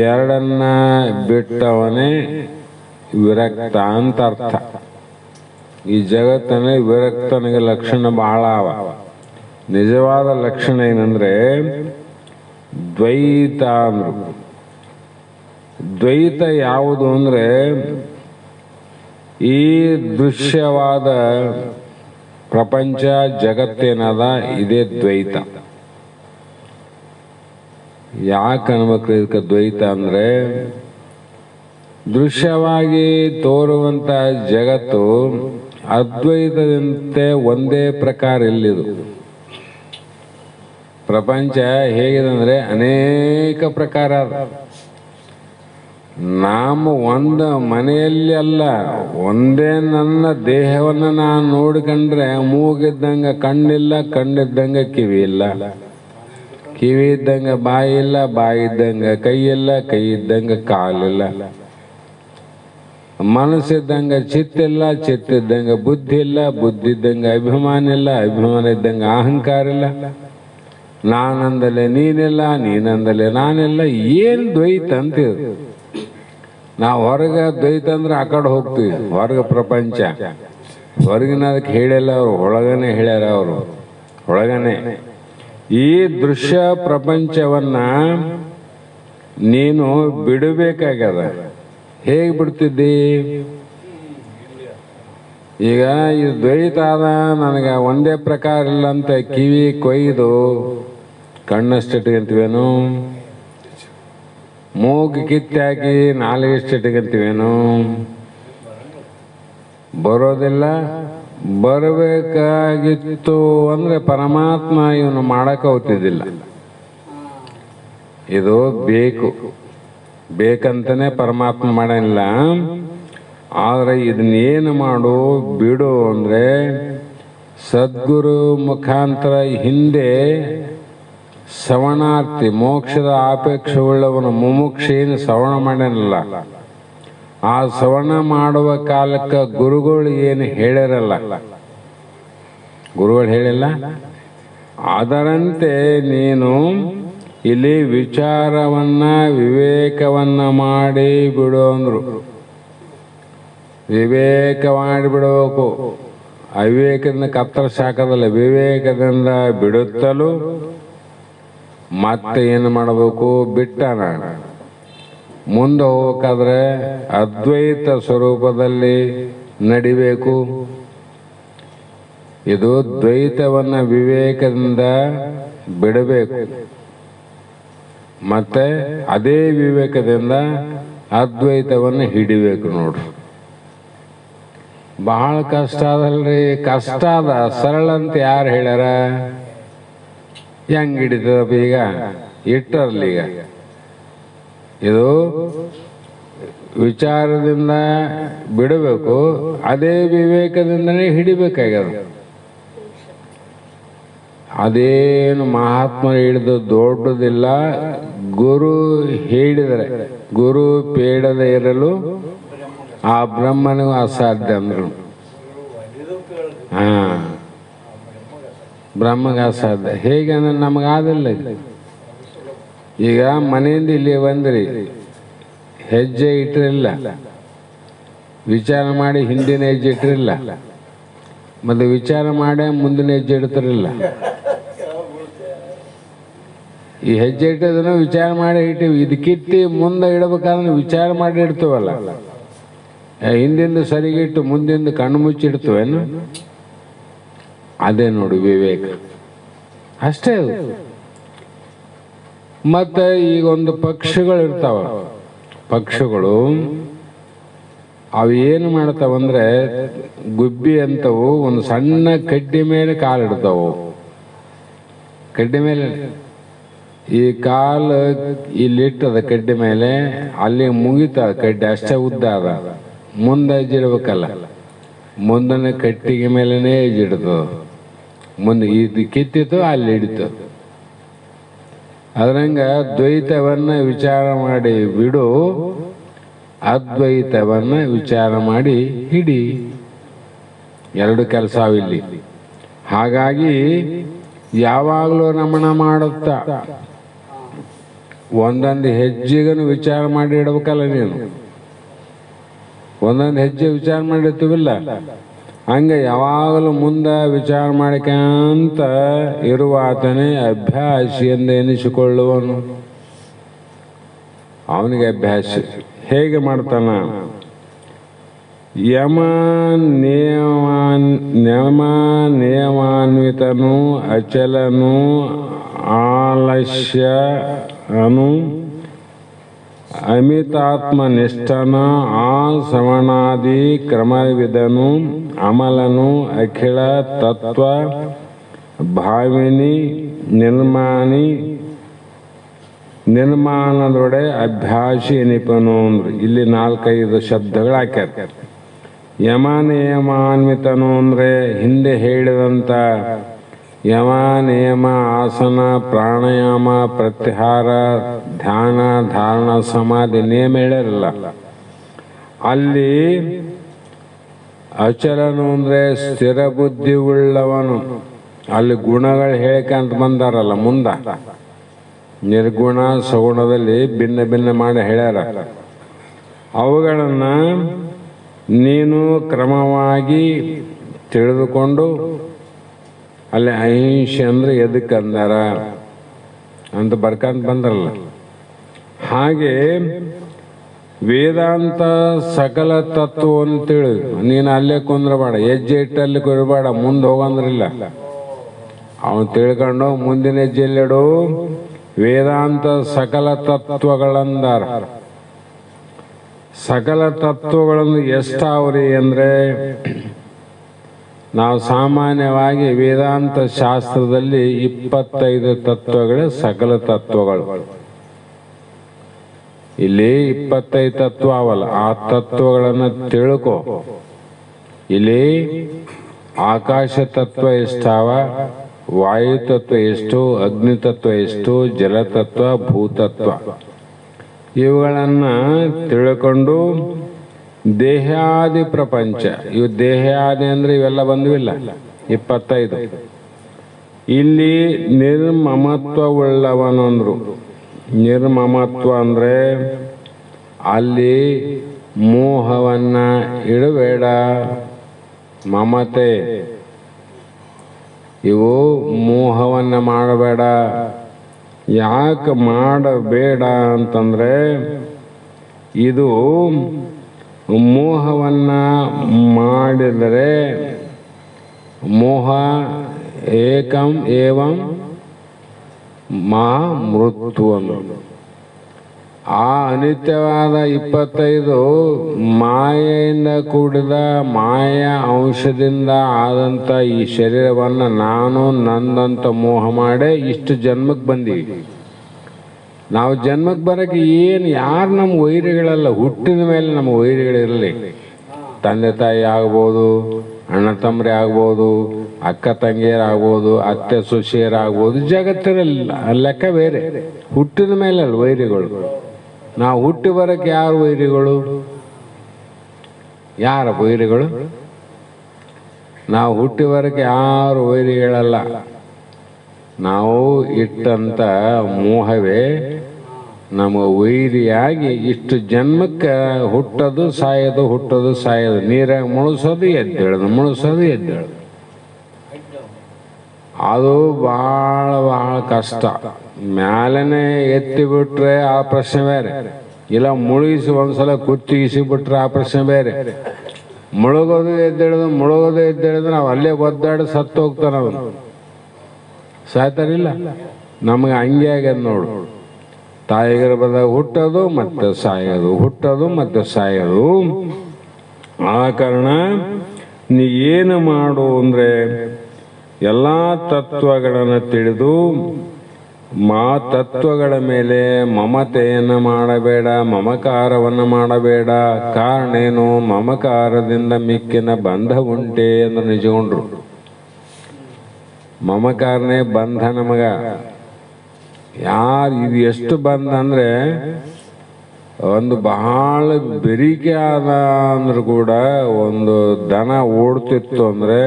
ಎರಡನ್ನ ಬಿಟ್ಟವನೇ ವಿರಕ್ತ ಅಂತ ಅರ್ಥ. ಈ ಜಗತ್ತಲ್ಲಿ ವಿರಕ್ತನಿಗೆ ಲಕ್ಷಣ ಬಹಳ ಅವ. ನಿಜವಾದ ಲಕ್ಷಣ ಏನಂದ್ರೆ ದ್ವೈತ ಅಂದ್ರು. ದ್ವೈತ ಯಾವುದು ಅಂದ್ರೆ ಈ ದೃಶ್ಯವಾದ ಪ್ರಪಂಚ ಜಗತ್ತೇನದ ಇದೇ ದ್ವೈತ. ಯಾಕೆ ಅನ್ಬೇಕು ಇದಕ್ಕೆ ದ್ವೈತ ಅಂದ್ರೆ ದೃಶ್ಯವಾಗಿ ತೋರುವಂತ ಜಗತ್ತು ಅದ್ವೈತದಂತೆ ಒಂದೇ ಪ್ರಕಾರ ಇಲ್ಲಿದು. ಪ್ರಪಂಚ ಹೇಗಿದೆ ಅಂದ್ರೆ ಅನೇಕ ಪ್ರಕಾರ. ನಾವು ಒಂದು ಮನೆಯಲ್ಲಿ ಅಲ್ಲ, ಒಂದೇ ನನ್ನ ದೇಹವನ್ನು ನಾನು ನೋಡ್ಕೊಂಡ್ರೆ ಮೂಗಿದ್ದಂಗೆ ಕಣ್ಣಿಲ್ಲ, ಕಣ್ಣಿದ್ದಂಗೆ ಕಿವಿ ಇಲ್ಲ, ಕಿವಿ ಇದ್ದಂಗೆ ಬಾಯಿ ಇಲ್ಲ, ಬಾಯಿ ಇದ್ದಂಗೆ ಕೈ ಇಲ್ಲ, ಕೈ ಇದ್ದಂಗೆ ಕಾಲಿಲ್ಲ, ಮನಸ್ಸಿದ್ದಂಗೆ ಚಿತ್ತಿಲ್ಲ, ಚಿತ್ತಿದ್ದಂಗೆ ಬುದ್ಧಿ ಇಲ್ಲ, ಬುದ್ಧಿ ಇದ್ದಂಗೆ ಅಭಿಮಾನ ಇಲ್ಲ, ಅಭಿಮಾನ ಇದ್ದಂಗೆ ಅಹಂಕಾರ ಇಲ್ಲ, ನಾನಂದಲೇ ನೀನಿಲ್ಲ, ನೀನಂದಲೇ ನಾನಿಲ್ಲ. ಏನು ದ್ವೈತ ಅಂತಿದ್ರು. ನಾವು ಹೊರಗೆ ದ್ವೈತ ಅಂದ್ರೆ ಆ ಕಡೆ ಹೋಗ್ತೀವಿ, ಹೊರಗೆ ಪ್ರಪಂಚ. ಹೊರಗಿನ ಅದಕ್ಕೆ ಹೇಳಿಲ್ಲ ಅವರು, ಒಳಗನೆ ಹೇಳ್ಯಾರ ಅವರು, ಒಳಗನೆ. ಈ ದೃಶ್ಯ ಪ್ರಪಂಚವನ್ನ ನೀನು ಬಿಡಬೇಕಾಗ್ಯದ. ಹೇಗೆ ಬಿಡ್ತಿದ್ದಿ? ಈಗ ಈ ದ್ವೈತ ಆದ ನನಗೆ ಒಂದೇ ಪ್ರಕಾರ ಇಲ್ಲ ಅಂತ ಕಿವಿ ಕೊಯ್ದು ಕಣ್ಣಷ್ಟಿಟ್ಕೊಂತೀವೇನು, ಮೂಗು ಕಿತ್ತಿ ಹಾಕಿ ನಾಲಿಗೆಷ್ಟಿಟ್ಕೊಂತೀವೇನು? ಬರೋದಿಲ್ಲ. ಬರಬೇಕಾಗಿತ್ತು ಅಂದ್ರೆ ಪರಮಾತ್ಮ ಇವನು ಮಾಡಕ್ಕೆ ಹೋಗ್ತಿದ್ದಿಲ್ಲ. ಇದು ಬೇಕು, ಬೇಕಂತಾನೆ ಪರಮಾತ್ಮ ಮಾಡಲ್ಲ. ಆದರೆ ಇದನ್ನೇನು ಮಾಡು, ಬಿಡು ಅಂದ್ರೆ ಸದ್ಗುರು ಮುಖಾಂತರ ಹಿಂದೆ ಶ್ರವಣಾರ್ಥಿ ಮೋಕ್ಷದ ಅಪೇಕ್ಷೆಯುಳ್ಳವನು ಮುಮುಕ್ಷೇನು ಶ್ರವಣ ಮಾಡಲ್ಲ. ಆ ಶ್ರವಣ ಮಾಡುವ ಕಾಲಕ್ಕೆ ಗುರುಗಳು ಏನು ಹೇಳಿರಲ್ಲ, ಗುರುಗಳು ಹೇಳಿಲ್ಲ. ಅದರಂತೆ ನೀನು ಇಲ್ಲಿ ವಿಚಾರವನ್ನ ವಿವೇಕವನ್ನ ಮಾಡಿ ಬಿಡು ಅಂದ್ರು. ವಿವೇಕ ಮಾಡಿಬಿಡಬೇಕು. ಅವಿವೇಕದಿಂದ ಕತ್ತರಿಸಾಕದಲ್ಲ, ವಿವೇಕದಿಂದ ಬಿಡುತ್ತಲೂ ಮತ್ತೆ ಏನು ಮಾಡಬೇಕು? ಬಿಟ್ಟನ ಮುಂದೆ ಹೋಗ್ಬೇಕಾದ್ರೆ ಅದ್ವೈತ ಸ್ವರೂಪದಲ್ಲಿ ನಡಿಬೇಕು. ಇದು ದ್ವೈತವನ್ನ ವಿವೇಕದಿಂದ ಬಿಡಬೇಕು, ಮತ್ತೆ ಅದೇ ವಿವೇಕದಿಂದ ಅದ್ವೈತವನ್ನು ಹಿಡಿಬೇಕು ನೋಡ್ರಿ. ಬಹಳ ಕಷ್ಟ ಅದಲ್ರಿ. ಕಷ್ಟ ಅದ, ಸರಳ ಅಂತ ಯಾರು ಹೇಳ್ಯಾರ? ಹೆಂಗ್ ಹಿಡಿತದಪ್ಪ? ಈಗ ಇಟ್ಟರ್ಲಿ. ಈಗ ಇದು ವಿಚಾರದಿಂದ ಬಿಡಬೇಕು, ಅದೇ ವಿವೇಕದಿಂದನೇ ಹಿಡಿಬೇಕಾಗ್ಯದ. ಅದೇನು ಮಹಾತ್ಮರು ಹಿಡಿದು ದೊಡ್ಡದಿಲ್ಲ. ಗುರು ಹೇಳಿದರೆ, ಗುರು ಪೇಡದೆ ಇರಲು ಆ ಬ್ರಹ್ಮನಿಗೂ ಅಸಾಧ್ಯ ಅಂದ್ರು. ಬ್ರಹ್ಮಗೆ ಅಸಾಧ್ಯ. ಹೇಗೆ ಅಂದ್ರೆ ನಮಗಾದಿಲ್ಲ. ಈಗ ಮನೆಯಿಂದ ಇಲ್ಲಿ ಬಂದ್ರಿ, ಹೆಜ್ಜೆ ಇಟ್ಟಿರಲಿಲ್ಲ, ವಿಚಾರ ಮಾಡಿ ಹಿಂದಿನ ಹೆಜ್ಜೆ ಇಟ್ಟಿರಲಿಲ್ಲ, ಮತ್ತೆ ವಿಚಾರ ಮಾಡಿ ಮುಂದಿನ ಹೆಜ್ಜೆ ಇಡ್ತಿರಲಿಲ್ಲ. ಈ ಹೆಜ್ಜೆ ಇಟ್ಟದನ್ನು ವಿಚಾರ ಮಾಡಿ ಇಟ್ಟಿವಿ. ಇದು ಕಿತ್ತಿ ಮುಂದೆ ಇಡಬೇಕಾದ್ರೆ ವಿಚಾರ ಮಾಡಿ ಇಡ್ತೀವಲ್ಲ. ಹಿಂದಿಂದ ಸರಿಗಿಟ್ಟು ಮುಂದಿಂದ ಕಣ್ಣು ಮುಚ್ಚಿಡ್ತವೇನು? ಅದೇ ನೋಡಿ ವಿವೇಕ, ಅಷ್ಟೇ ಅದು. ಮತ್ತೆ ಈಗ ಪಕ್ಷಿಗಳು ಇರ್ತಾವ. ಪಕ್ಷಿಗಳು ಅವು ಏನು ಮಾಡ್ತಾವಂದ್ರೆ, ಗುಬ್ಬಿ ಅಂತವು ಒಂದು ಸಣ್ಣ ಕಡ್ಡಿ ಮೇಲೆ ಕಾಲಿಡ್ತಾವು. ಕಡ್ಡಿ ಮೇಲೆ ಈ ಕಾಲು ಇಲ್ಲಿಟ್ಟದ ಕಡ್ಡಿ ಮೇಲೆ, ಅಲ್ಲಿ ಮುಗಿತದ ಕಡ್ಡಿ, ಅಷ್ಟೇ ಉದ್ದ ಅದ. ಮುಂದೆ ಹೆಜ್ಜಿಡ್ಬೇಕಲ್ಲ, ಮುಂದನೆ ಕಟ್ಟಿಗೆ ಮೇಲೆನೇ ಹೆಜ್ಜಿಡ್ತದ. ಮುಂದೆ ಇದು ಕಿತ್ತಿತ್ತು, ಅಲ್ಲಿ ಹಿಡಿತು. ಅದ್ರಂಗ ದ್ವೈತವನ್ನ ವಿಚಾರ ಮಾಡಿ ಬಿಡು, ಅದ್ವೈತವನ್ನ ವಿಚಾರ ಮಾಡಿ ಹಿಡಿ. ಎರಡು ಕೆಲಸ ಇಲ್ಲಿ. ಹಾಗಾಗಿ ಯಾವಾಗಲೂ ರಮಣ ಮಾಡುತ್ತಾ ಒಂದೊಂದು ಹೆಜ್ಜೆಗನು ವಿಚಾರ ಮಾಡಿ ಇಡ್ಬೇಕಲ್ಲ. ನೀನು ಒಂದೊಂದು ಹೆಜ್ಜೆ ವಿಚಾರ ಮಾಡಿರ್ತೀವಿಲ್ಲ, ಹಂಗೆ ಯಾವಾಗಲೂ ಮುಂದೆ ವಿಚಾರ ಮಾಡಿಕಂತ ಇರುವಾತನೇ ಅಭ್ಯಾಸಿ ಎಂದು ಎನಿಸಿಕೊಳ್ಳುವನು. ಅವನಿಗೆ ಅಭ್ಯಾಸ ಹೇಗೆ ಮಾಡ್ತಾನ? ಯಮ ನಿಯಮಾನ್ವಿತನು, ಅಚಲನು, ಆಲಸ್ಯನು, ಅಮಿತಾತ್ಮನಿಷ್ಠನ, ಆ ಶ್ರವಣಾದಿ ಕ್ರಮವಿದನು, ಅಮಲನು, ಅಖಿಲ ತತ್ವ ಭಾವಿನಿ, ನಿರ್ಮಾಣದೊಡೆ ಅಭ್ಯಾಸಿ ಎನಿಪನು ಅಂದ್ರೆ ಇಲ್ಲಿ 4-5 ಶಬ್ದಗಳು ಹಾಕ್ಯಾರ. ಯಮ ನಿಯಮಾನ್ವಿತನು ಅಂದ್ರೆ ಹಿಂದೆ ಹೇಳಿದಂತ ಯಮ ನಿಯಮ, ಆಸನ, ಪ್ರಾಣಾಯಾಮ, ಪ್ರತ್ಯಾಹಾರ, ಧ್ಯಾನ, ಧಾರಣ, ಸಮಾಧಿ ನಿಯಮ ಹೇಳಿರಲ್ಲ. ಅಲ್ಲಿ ಅಚಲನು ಅಂದ್ರೆ ಸ್ಥಿರ ಬುದ್ಧಿ ಉಳ್ಳವನು. ಅಲ್ಲಿ ಗುಣಗಳು ಹೇಳ್ಕಂತ ಬಂದಾರಲ್ಲ ಮುಂದ, ನಿರ್ಗುಣ ಸಗುಣದಲ್ಲಿ ಭಿನ್ನ ಭಿನ್ನ ಮಾಡಿ ಹೇಳ್ಯಾರ. ಅವುಗಳನ್ನ ನೀನು ಕ್ರಮವಾಗಿ ತಿಳಿದುಕೊಂಡು, ಅಲ್ಲಿ ಅಹಿಂಸೆ ಅಂದ್ರೆ ಎದಕ್ಕೆ ಅಂದಾರ ಅಂತ ಬರ್ಕಂತ ಬಂದ್ರಲ್ಲ. ಹಾಗೆ ವೇದಾಂತ ಸಕಲ ತತ್ವ ಅಂತೇಳಿ ನೀನು ಅಲ್ಲೇ ಕುಂದ್ರಬೇಡ, ಹೆಜ್ಜೆ ಇಟ್ಟಲ್ಲಿ ಕುರಬೇಡ, ಮುಂದೆ ಹೋಗಂದ್ರಿಲ್ಲ. ಅವನು ತಿಳ್ಕೊಂಡು ಮುಂದಿನ ಹೆಜ್ಜೆಲ್ಲಿಡು. ವೇದಾಂತ ಸಕಲ ತತ್ವಗಳಂದಾರ. ಸಕಲ ತತ್ವಗಳನ್ನು ಎಷ್ಟಾವ್ರಿ ಅಂದ್ರೆ, ನಾವು ಸಾಮಾನ್ಯವಾಗಿ ವೇದಾಂತ ಶಾಸ್ತ್ರದಲ್ಲಿ 25 ತತ್ವಗಳೇ ಸಕಲ ತತ್ವಗಳು. ಇಲ್ಲಿ 25 ತತ್ವ ಅವಲ್ಲ, ಆ ತತ್ವಗಳನ್ನು ತಿಳ್ಕೊ. ಇಲ್ಲಿ ಆಕಾಶ ತತ್ವ ಎಷ್ಟಾವ, ವಾಯು ತತ್ವ ಎಷ್ಟು, ಅಗ್ನಿ ತತ್ವ ಎಷ್ಟು, ಜಲತತ್ವ, ಭೂತತ್ವ, ಇವುಗಳನ್ನ ತಿಳ್ಕೊಂಡು ದೇಹಾದಿ ಪ್ರಪಂಚ, ಇವು ದೇಹಾದಿ ಅಂದ್ರೆ ಇವೆಲ್ಲ ಬಂದ್ವಿಲ್ಲ 25. ಇಲ್ಲಿ ನಿರ್ಮಮತ್ವವುಳ್ಳವನಂದ್ರು. ನಿರ್ಮಮತ್ವ ಅಂದ್ರೆ ಅಲ್ಲಿ ಮೋಹವನ್ನ ಇಡಬೇಡ, ಮಮತೆ ಇವು ಮೋಹವನ್ನ ಮಾಡಬೇಡ. ಯಾಕೆ ಮಾಡಬೇಡ ಅಂತಂದ್ರೆ, ಇದು ಮೋಹವನ್ನ ಮಾಡಿದರೆ ಮೋಹ ಏಕಂ ಏವಂ ಮೃತ್ಯು ಅಂದ್ರು. ಆ ಅನಿತ್ಯವಾದ 25 ಮಾಯೆಯಿಂದ ಕೂಡಿದ ಮಾಯ ಅಂಶದಿಂದ ಆದಂಥ ಈ ಶರೀರವನ್ನು ನಾನು ನಂದಂತ ಮೋಹ ಮಾಡೇ ಇಷ್ಟು ಜನ್ಮಕ್ಕೆ ಬಂದೀವಿ. ನಾವು ಜನ್ಮಕ್ಕೆ ಬರೋಕ್ಕೆ ಯಾರು ನಮ್ಮ ವೈರಿಗಳಲ್ಲ, ಹುಟ್ಟಿದ ಮೇಲೆ ನಮ್ಮ ವೈರಿಗಳಿರಲಿ. ತಂದೆ ತಾಯಿ ಆಗ್ಬೋದು, ಅಣ್ಣ ತಮ್ಮರೇ ಆಗ್ಬೋದು, ಅಕ್ಕ ತಂಗಿಯರಾಗ್ಬೋದು, ಅತ್ತೆ ಸೊಸೆಯರಾಗ್ಬೋದು, ಜಗತ್ತಿರಲ್ಲ ಲೆಕ್ಕ ಬೇರೆ. ಹುಟ್ಟಿದ ಮೇಲೆ ಅಲ್ಲ ವೈರಿಗಳು. ನಾವು ಹುಟ್ಟಿ ಬರೋಕ್ಕೆ ಯಾರು ವೈರಿಗಳು? ಯಾರ ವೈರಿಗಳು? ನಾವು ಹುಟ್ಟಿ ಬರೋಕ್ಕೆ ಯಾರು ವೈರಿಗಳಲ್ಲ. ನಾವು ಇಟ್ಟಂತ ಮೋಹವೇ ನಮ್ಮ ವೈರಿಯಾಗಿ ಇಷ್ಟು ಜನ್ಮಕ್ಕೆ ಹುಟ್ಟೋದು ಸಾಯೋದು, ಹುಟ್ಟೋದು ಸಾಯೋದು, ನೀರಾಗ ಮುಳುಸೋದು ಎದ್ದೇಳೋದು, ಮುಳುಸೋದು ಎದ್ದೇಳೋದು. ಅದು ಭಾಳ ಕಷ್ಟ. ಮ್ಯಾಲನೆ ಎತ್ತಿ ಬಿಟ್ರೆ ಆ ಪ್ರಶ್ನೆ ಬೇರೆ, ಇಲ್ಲ ಮುಳುಗಿಸಿ ಒಂದ್ಸಲ ಕುತ್ತಿಗಿಸಿ ಬಿಟ್ರೆ ಆ ಪ್ರಶ್ನೆ ಬೇರೆ. ಮುಳುಗೋದು ಎದ್ದೇಳೋದು, ಮುಳುಗೋದು ಎದ್ದೇಳಿದ್ರೆ ನಾವು ಅಲ್ಲೇ ಒದ್ದಾಡಿ ಸತ್ತು ಹೋಗ್ತಾನೆ. ಅವನು ಸಾಯ್ತಾರಿಲ್ಲ. ನಮಗೆ ಹಂಗೆ ಆಗ್ಯದ ನೋಡು. ತಾಯಿ ಗರ್ಭದಾಗ ಹುಟ್ಟೋದು ಮತ್ತೆ ಸಾಯೋದು, ಹುಟ್ಟೋದು ಮತ್ತೆ ಸಾಯೋದು. ಆ ಕಾರಣ ನೀ ಏನು ಮಾಡು ಅಂದರೆ ಎಲ್ಲ ತತ್ವಗಳನ್ನು ತಿಳಿದು ತತ್ವಗಳ ಮೇಲೆ ಮಮತೆಯನ್ನು ಮಾಡಬೇಡ, ಮಮಕಾರವನ್ನು ಮಾಡಬೇಡ. ಕಾರಣ ಏನು? ಮಮಕಾರದಿಂದ ಮಿಕ್ಕಿನ ಬಂಧ ಉಂಟೆ ಎಂದು ನಿಜಗೊಂಡ್ರು. ಮಮಕಾರನೇ ಬಂಧ ನಮಗ. ಇದು ಎಷ್ಟು ಬಂಧ ಅಂದರೆ ಒಂದು ಬಹಳ ಬೆರಿಕೆ ಆದ ಅಂದ್ರೂ ಕೂಡ, ಒಂದು ದನ ಓಡ್ತಿತ್ತು ಅಂದರೆ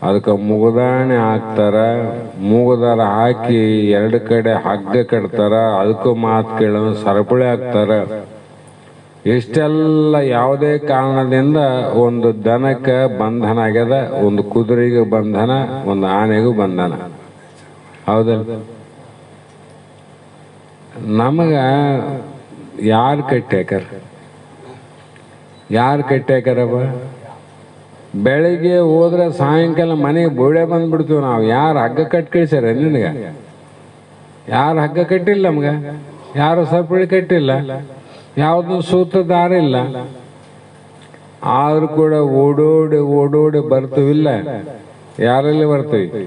ಅದಕ್ಕೆ ಮುಗುದಾಣೆ ಹಾಕ್ತಾರ, ಮೂಗುದಾರ ಹಾಕಿ 2 ಕಡೆ ಹಗ್ಗ ಕಟ್ತಾರ, ಅದಕ್ಕೂ ಮಾತು ಕೇಳೋ ಸರಪಳಿ ಹಾಕ್ತಾರ. ಇಷ್ಟೆಲ್ಲ ಯಾವುದೇ ಕಾರಣದಿಂದ ಒಂದು ದನಕ್ಕೆ ಬಂಧನ ಆಗ್ಯದ, ಒಂದು ಕುದುರೆಗೆ ಬಂಧನ, ಒಂದು ಆನೆಗೂ ಬಂಧನ. ಹೌದಲ್ಲ? ನಮಗ ಯಾರು ಕಟ್ಟ್ಯಾಕರ? ಯಾರು ಕಟ್ಟ್ಯಾಕರಪ್ಪ? ಬೆಳಿಗ್ಗೆ ಹೋದ್ರೆ ಸಾಯಂಕಾಲ ಮನೆಗೆ ಬೋಳೆ ಬಂದ್ಬಿಡ್ತೀವಿ ನಾವು. ಯಾರು ಹಗ್ಗ ಕಟ್ಟಿ ಕಳಿಸ್ಯಾರ ನಿನಗೆ? ಯಾರು ಹಗ್ಗ ಕಟ್ಟಿಲ್ಲ ನಮ್ಗೆ, ಯಾರು ಸರಪಳಿ ಕಟ್ಟಿಲ್ಲ, ಯಾವುದು ಸೂತ್ರ ದಾರ ಇಲ್ಲ. ಆದ್ರೂ ಕೂಡ ಓಡೋಡಿ ಓಡೋಡಿ ಬರ್ತೀವಿಲ್ಲ. ಯಾರಲ್ಲಿ ಬರ್ತೀವಿ?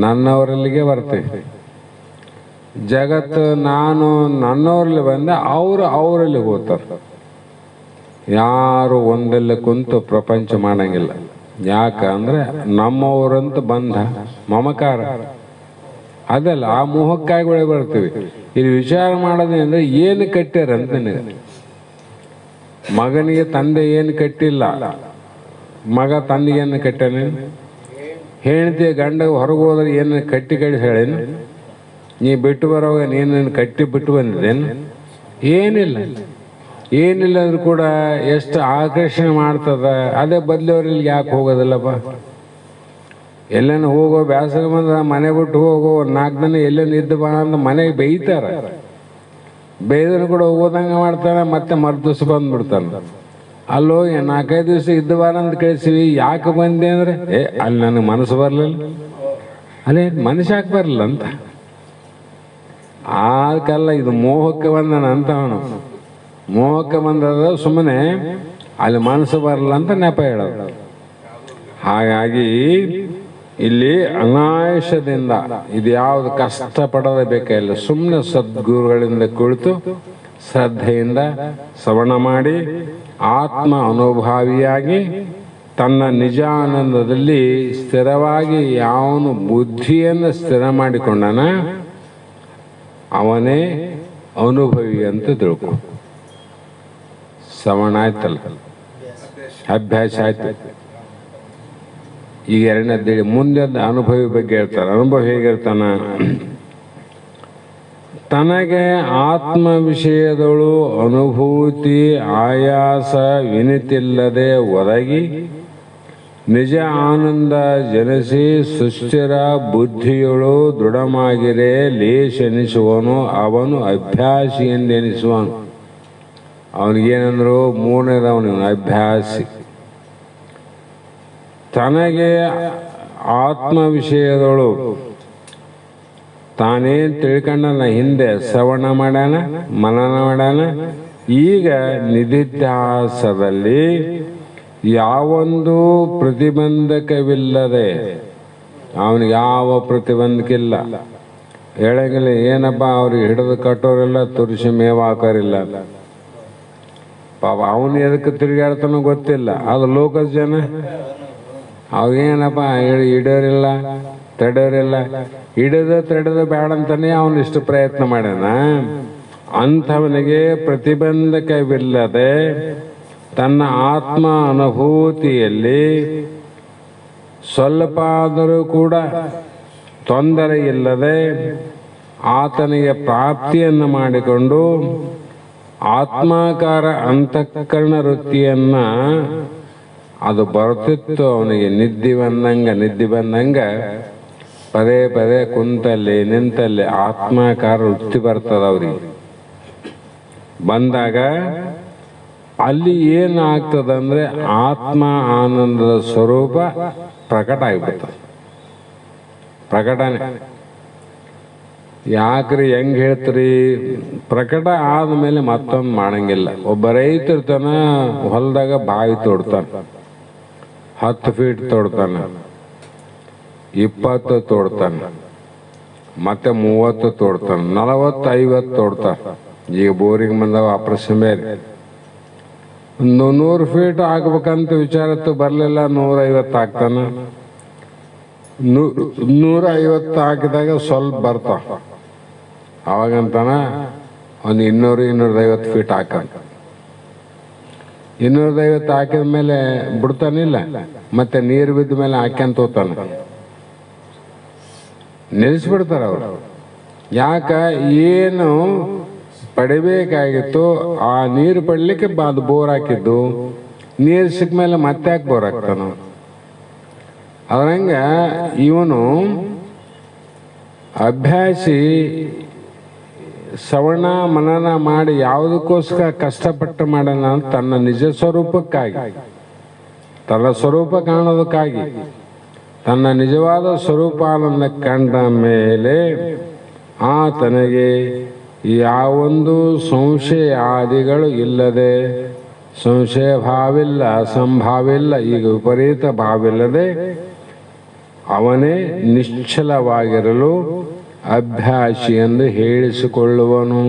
ನನ್ನವರಲ್ಲಿಗೆ ಬರ್ತೀವಿ. ಜಗತ್ತು ನಾನು ನನ್ನವರಲ್ಲಿ ಬಂದ ಅವರು ಅವರಲ್ಲಿ ಹೋಗ್ತಾರೆ. ಯಾರು ಒಂದೆಲ್ಲ ಕುಂತು ಪ್ರಪಂಚ ಮಾಡಂಗಿಲ್ಲ. ಯಾಕಂದ್ರೆ ನಮ್ಮವರಂತ ಬಂಧ ಮಮಕಾರ ಅದಲ್ಲ. ಆ ಮೋಹಕ್ಕಾಗಿ ಒಳಗೆ ಬರ್ತೀವಿ. ಇಲ್ಲಿ ವಿಚಾರ ಮಾಡೋದೇ ಅಂದ್ರೆ ಏನು ಕಟ್ಟ್ಯಾರಂತ ನಿನಗೆ. ಮಗನಿಗೆ ತಂದೆ ಏನು ಕಟ್ಟಿಲ್ಲ, ಮಗ ತಂದೆಯನ್ನು ಕಟ್ಟಾನೆ. ಹೆಂಡತಿ ಗಂಡ ಹೊರಗೆ ಹೋದ್ರೆ ಏನು ಕಟ್ಟಿ ಕಳಿಸಿ ಹೇಳೇನು? ನೀ ಬಿಟ್ಟು ಬರೋವಾಗ ನೀನು ಕಟ್ಟಿ ಬಿಟ್ಟು ಬಂದಿದ್ದೇನು? ಏನಿಲ್ಲ. ಏನಿಲ್ಲ ಅಂದ್ರೂ ಕೂಡ ಎಷ್ಟು ಆಕರ್ಷಣೆ ಮಾಡ್ತದ. ಅದೇ ಬದಲಿಯವ್ರಲ್ಲಿ ಯಾಕೆ ಹೋಗೋದಿಲ್ಲಪ್ಪ? ಎಲ್ಲೇನು ಹೋಗೋ ಬ್ಯಾಸರ ಬಂದ ಮನೆ ಬಿಟ್ಟು ಹೋಗೋ 4 ದಿನ ಎಲ್ಲೇನು ಇದ್ದು ಬಾ ಅಂತ ಮನೆಗೆ ಬೇಯ್ತಾರ. ಬೇಯ್ದನು ಕೂಡ ಹೋದಂಗೆ ಮಾಡ್ತಾನೆ, ಮತ್ತೆ ಮರುದಿವ್ಸ ಬಂದ್ಬಿಡ್ತಾನೆ. ಅಲ್ಲೋ 4-5 ದಿವಸ ಇದ್ದು ಬಾರ ಅಂತ ಕಳಿಸಿವಿ. ಯಾಕೆ ಬಂದೆ ಅಂದರೆ ಅಲ್ಲಿ ನನಗೆ ಮನಸ್ಸು ಬರಲಿಲ್ಲ. ಅಲ್ಲೇ ಮನಸ್ಸು ಯಾಕೆ ಬರಲಿಲ್ಲ ಅಂತ. ಅದಕ್ಕೆಲ್ಲ ಇದು ಮೋಹಕ್ಕೆ ಬಂದನ ಅಂತ. ಅವನು ಮೋಹಕ್ಕೆ ಬಂದದ, ಸುಮ್ಮನೆ ಅಲ್ಲಿ ಮನಸ್ಸು ಬರಲ್ಲ ಅಂತ ನೆಪ ಹೇಳೋದು. ಹಾಗಾಗಿ ಇಲ್ಲಿ ಅನಾಯಾಸದಿಂದ ಇದು ಯಾವುದು ಕಷ್ಟಪಡೋದೇ ಬೇಕಾಗಿಲ್ಲ. ಸುಮ್ಮನೆ ಸದ್ಗುರುಗಳಿಂದ ಕುಳಿತು ಶ್ರದ್ಧೆಯಿಂದ ಶ್ರವಣ ಮಾಡಿ ಆತ್ಮ ಅನುಭಾವಿಯಾಗಿ ತನ್ನ ನಿಜ ಆನಂದದಲ್ಲಿ ಸ್ಥಿರವಾಗಿ ಯಾವನು ಬುದ್ಧಿಯನ್ನು ಸ್ಥಿರ ಮಾಡಿಕೊಂಡನ ಅವನೇ ಅನುಭವಿ ಅಂತ ತಿಳ್ಕೊ. ಶ್ರವಣ ಆಯ್ತಲ್ಲ, ಅಭ್ಯಾಸ ಆಯ್ತು. ಈಗ 2ನೇದೇಳಿ ಮುಂದೆ ಅನುಭವಿ ಬಗ್ಗೆ ಹೇಳ್ತಾರೆ. ಅನುಭವ ಹೇಗಿರ್ತಾನ? ತನಗೆ ಆತ್ಮ ವಿಷಯದಳು ಅನುಭೂತಿ ಆಯಾಸ ವಿನಿತಿಲ್ಲದೆ ಒದಗಿ ನಿಜ ಆನಂದ ಜನಿಸಿ ಸುಸ್ಥಿರ ಬುದ್ಧಿಯಳು ದೃಢಮಾಗಿರೆ ಲೇಷೆನಿಸುವನು ಅವನು ಅಭ್ಯಾಸಿ ಎಂದೆನಿಸುವನು. ಅವನಿಗೇನಂದ್ರು 3ನೇದವನು ಅಭ್ಯಾಸಿ. ತನಗೆ ಆತ್ಮ ವಿಷಯದಳು ತಾನೇನು ತಿಳ್ಕೊಂಡನ ಹಿಂದೆ ಶ್ರವಣ ಮಾಡ್ಯಾನ, ಮನನ ಮಾಡ್ಯಾನ. ಈಗ ನಿಧಿಧ್ಯಾಸದಲ್ಲಿ ಯಾವೊಂದು ಪ್ರತಿಬಂಧಕವಿಲ್ಲದೆ, ಅವನಿಗೆ ಯಾವ ಪ್ರತಿಬಂಧಕಿಲ್ಲ. ಹೇಳಂಗಿಲ್ಲ, ಏನಪ್ಪ ಅವ್ರಿಗೆ ಹಿಡಿದು ಕಟ್ಟೋರಿಲ್ಲ, ತುರಿಸಿ ಮೇವು ಹಾಕೋರಿಲ್ಲ. ಪಾಪ ಅವನು ಎದಕ್ಕೆ ತಿರುಗಾಡ್ತಾನೋ ಗೊತ್ತಿಲ್ಲ. ಅದು ಲೋಕದ ಜನ ಅವ್ರಿಗೇನಪ್ಪ ಹಿಡಿಯೋರಿಲ್ಲ, ತಡೆಯೋರಿಲ್ಲ. ತಡೆದು ಬೇಡ ಅಂತಾನೆ ಅವನು ಇಷ್ಟು ಪ್ರಯತ್ನ ಮಾಡ್ಯಾನ. ಅಂಥವನಿಗೆ ಪ್ರತಿಬಂಧಕವಿಲ್ಲದೆ ತನ್ನ ಆತ್ಮ ಅನುಭೂತಿಯಲ್ಲಿ ಸ್ವಲ್ಪ ಆದರೂ ಕೂಡ ತೊಂದರೆ ಇಲ್ಲದೆ ಆತನಿಗೆ ಪ್ರಾಪ್ತಿಯನ್ನು ಮಾಡಿಕೊಂಡು ಆತ್ಮಾಕಾರ ಅಂತಃಕರಣ ವೃತ್ತಿಯನ್ನ ಅದು ಬರುತ್ತಿತ್ತು. ಅವನಿಗೆ ನಿದ್ದೆ ಬಂದಂಗ ಪದೇ ಪದೇ ಕುಂತಲ್ಲಿ ನಿಂತಲ್ಲಿ ಆತ್ಮಾಕಾರ ವೃತ್ತಿ ಬರ್ತದ. ಅವ್ರಿಗೆ ಬಂದಾಗ ಅಲ್ಲಿ ಏನಾಗ್ತದಂದ್ರೆ ಆತ್ಮ ಆನಂದದ ಸ್ವರೂಪ ಪ್ರಕಟ ಆಗ್ಬಿಡ್ತದೆ. ಪ್ರಕಟನೆ ಯಾಕ್ರಿ ಹೆಂಗ್ ಹೇಳ್ತೀರಿ? ಪ್ರಕಟ ಆದ್ಮೇಲೆ ಮತ್ತೊಂದು ಮಾಡಂಗಿಲ್ಲ. ಒಬ್ಬ ರೈತರ್ತನ ಹೊಲದಾಗ ಬಾವಿ ತೋಡ್ತಾನ, 10 ಫೀಟ್ ತೋಡ್ತಾನ, 20 ತೋಡ್ತಾನ, ಮತ್ತೆ 30 ತೋಡ್ತಾನ, 40, 50 ತೋಡ್ತಾನ. ಈಗ ಬೋರಿಂಗ್ ಬಂದವ, ಆಪರೇಷನ್ ಬೇರೆ. 100 ಫೀಟ್ ಆಗ್ಬೇಕಂತ ವಿಚಾರತ್ತು ಬರಲಿಲ್ಲ, 150 ಹಾಕ್ತಾನ. 150 ಹಾಕಿದಾಗ ಸ್ವಲ್ಪ ಬರ್ತಾವ. ಅವಾಗಂತಾನ ಒಂದು 200-250 ಫೀಟ್ ಹಾಕ. 250 ಹಾಕಿದ ಮೇಲೆ ಬಿಡ್ತಾನಿಲ್ಲ, ಮತ್ತೆ ನೀರು ಬಿದ್ದ ಮೇಲೆ ಹಾಕ್ಯಂತ ಹೋಗ್ತಾನ. ನಿಲ್ಲಿಸ್ಬಿಡ್ತಾರ ಅವರು. ಯಾಕ? ಏನು ಪಡಿಬೇಕಾಗಿತ್ತು ಆ ನೀರು ಪಡ್ಲಿಕ್ಕೆ ಅದು ಬೋರ್ ಹಾಕಿದ್ದು. ನೀರು ಸಿಕ್ಕ ಮೇಲೆ ಮತ್ತೆ ಯಾಕೆ ಬೋರ್ ಹಾಕ್ತಾನ? ಅದ್ರಂಗ ಇವನು ಅಭ್ಯಾಸಿ ಶ್ರವಣ ಮನನ ಮಾಡಿ ಯಾವುದಕ್ಕೋಸ್ಕರ ಕಷ್ಟಪಟ್ಟು ಮಾಡೋಣ? ತನ್ನ ನಿಜ ಸ್ವರೂಪಕ್ಕಾಗಿ, ತನ್ನ ಸ್ವರೂಪ ಕಾಣೋದಕ್ಕಾಗಿ. ತನ್ನ ನಿಜವಾದ ಸ್ವರೂಪಾನಂದ ಕಂಡ ಮೇಲೆ ಆತನಿಗೆ ಯಾವೊಂದು ಸಂಶಯ ಆದಿಗಳು ಇಲ್ಲದೆ, ಸಂಶಯ ಭಾವಿಲ್ಲ, ಅಸಂಭಾವಿಲ್ಲ, ಈಗ ವಿಪರೀತ ಭಾವಿಲ್ಲದೆ ಅವನೇ ನಿಶ್ಚಲವಾಗಿರಲು ಅಭ್ಯಾಸಿ ಎಂದು ಹೇಳಿಸಿಕೊಳ್ಳುವನು.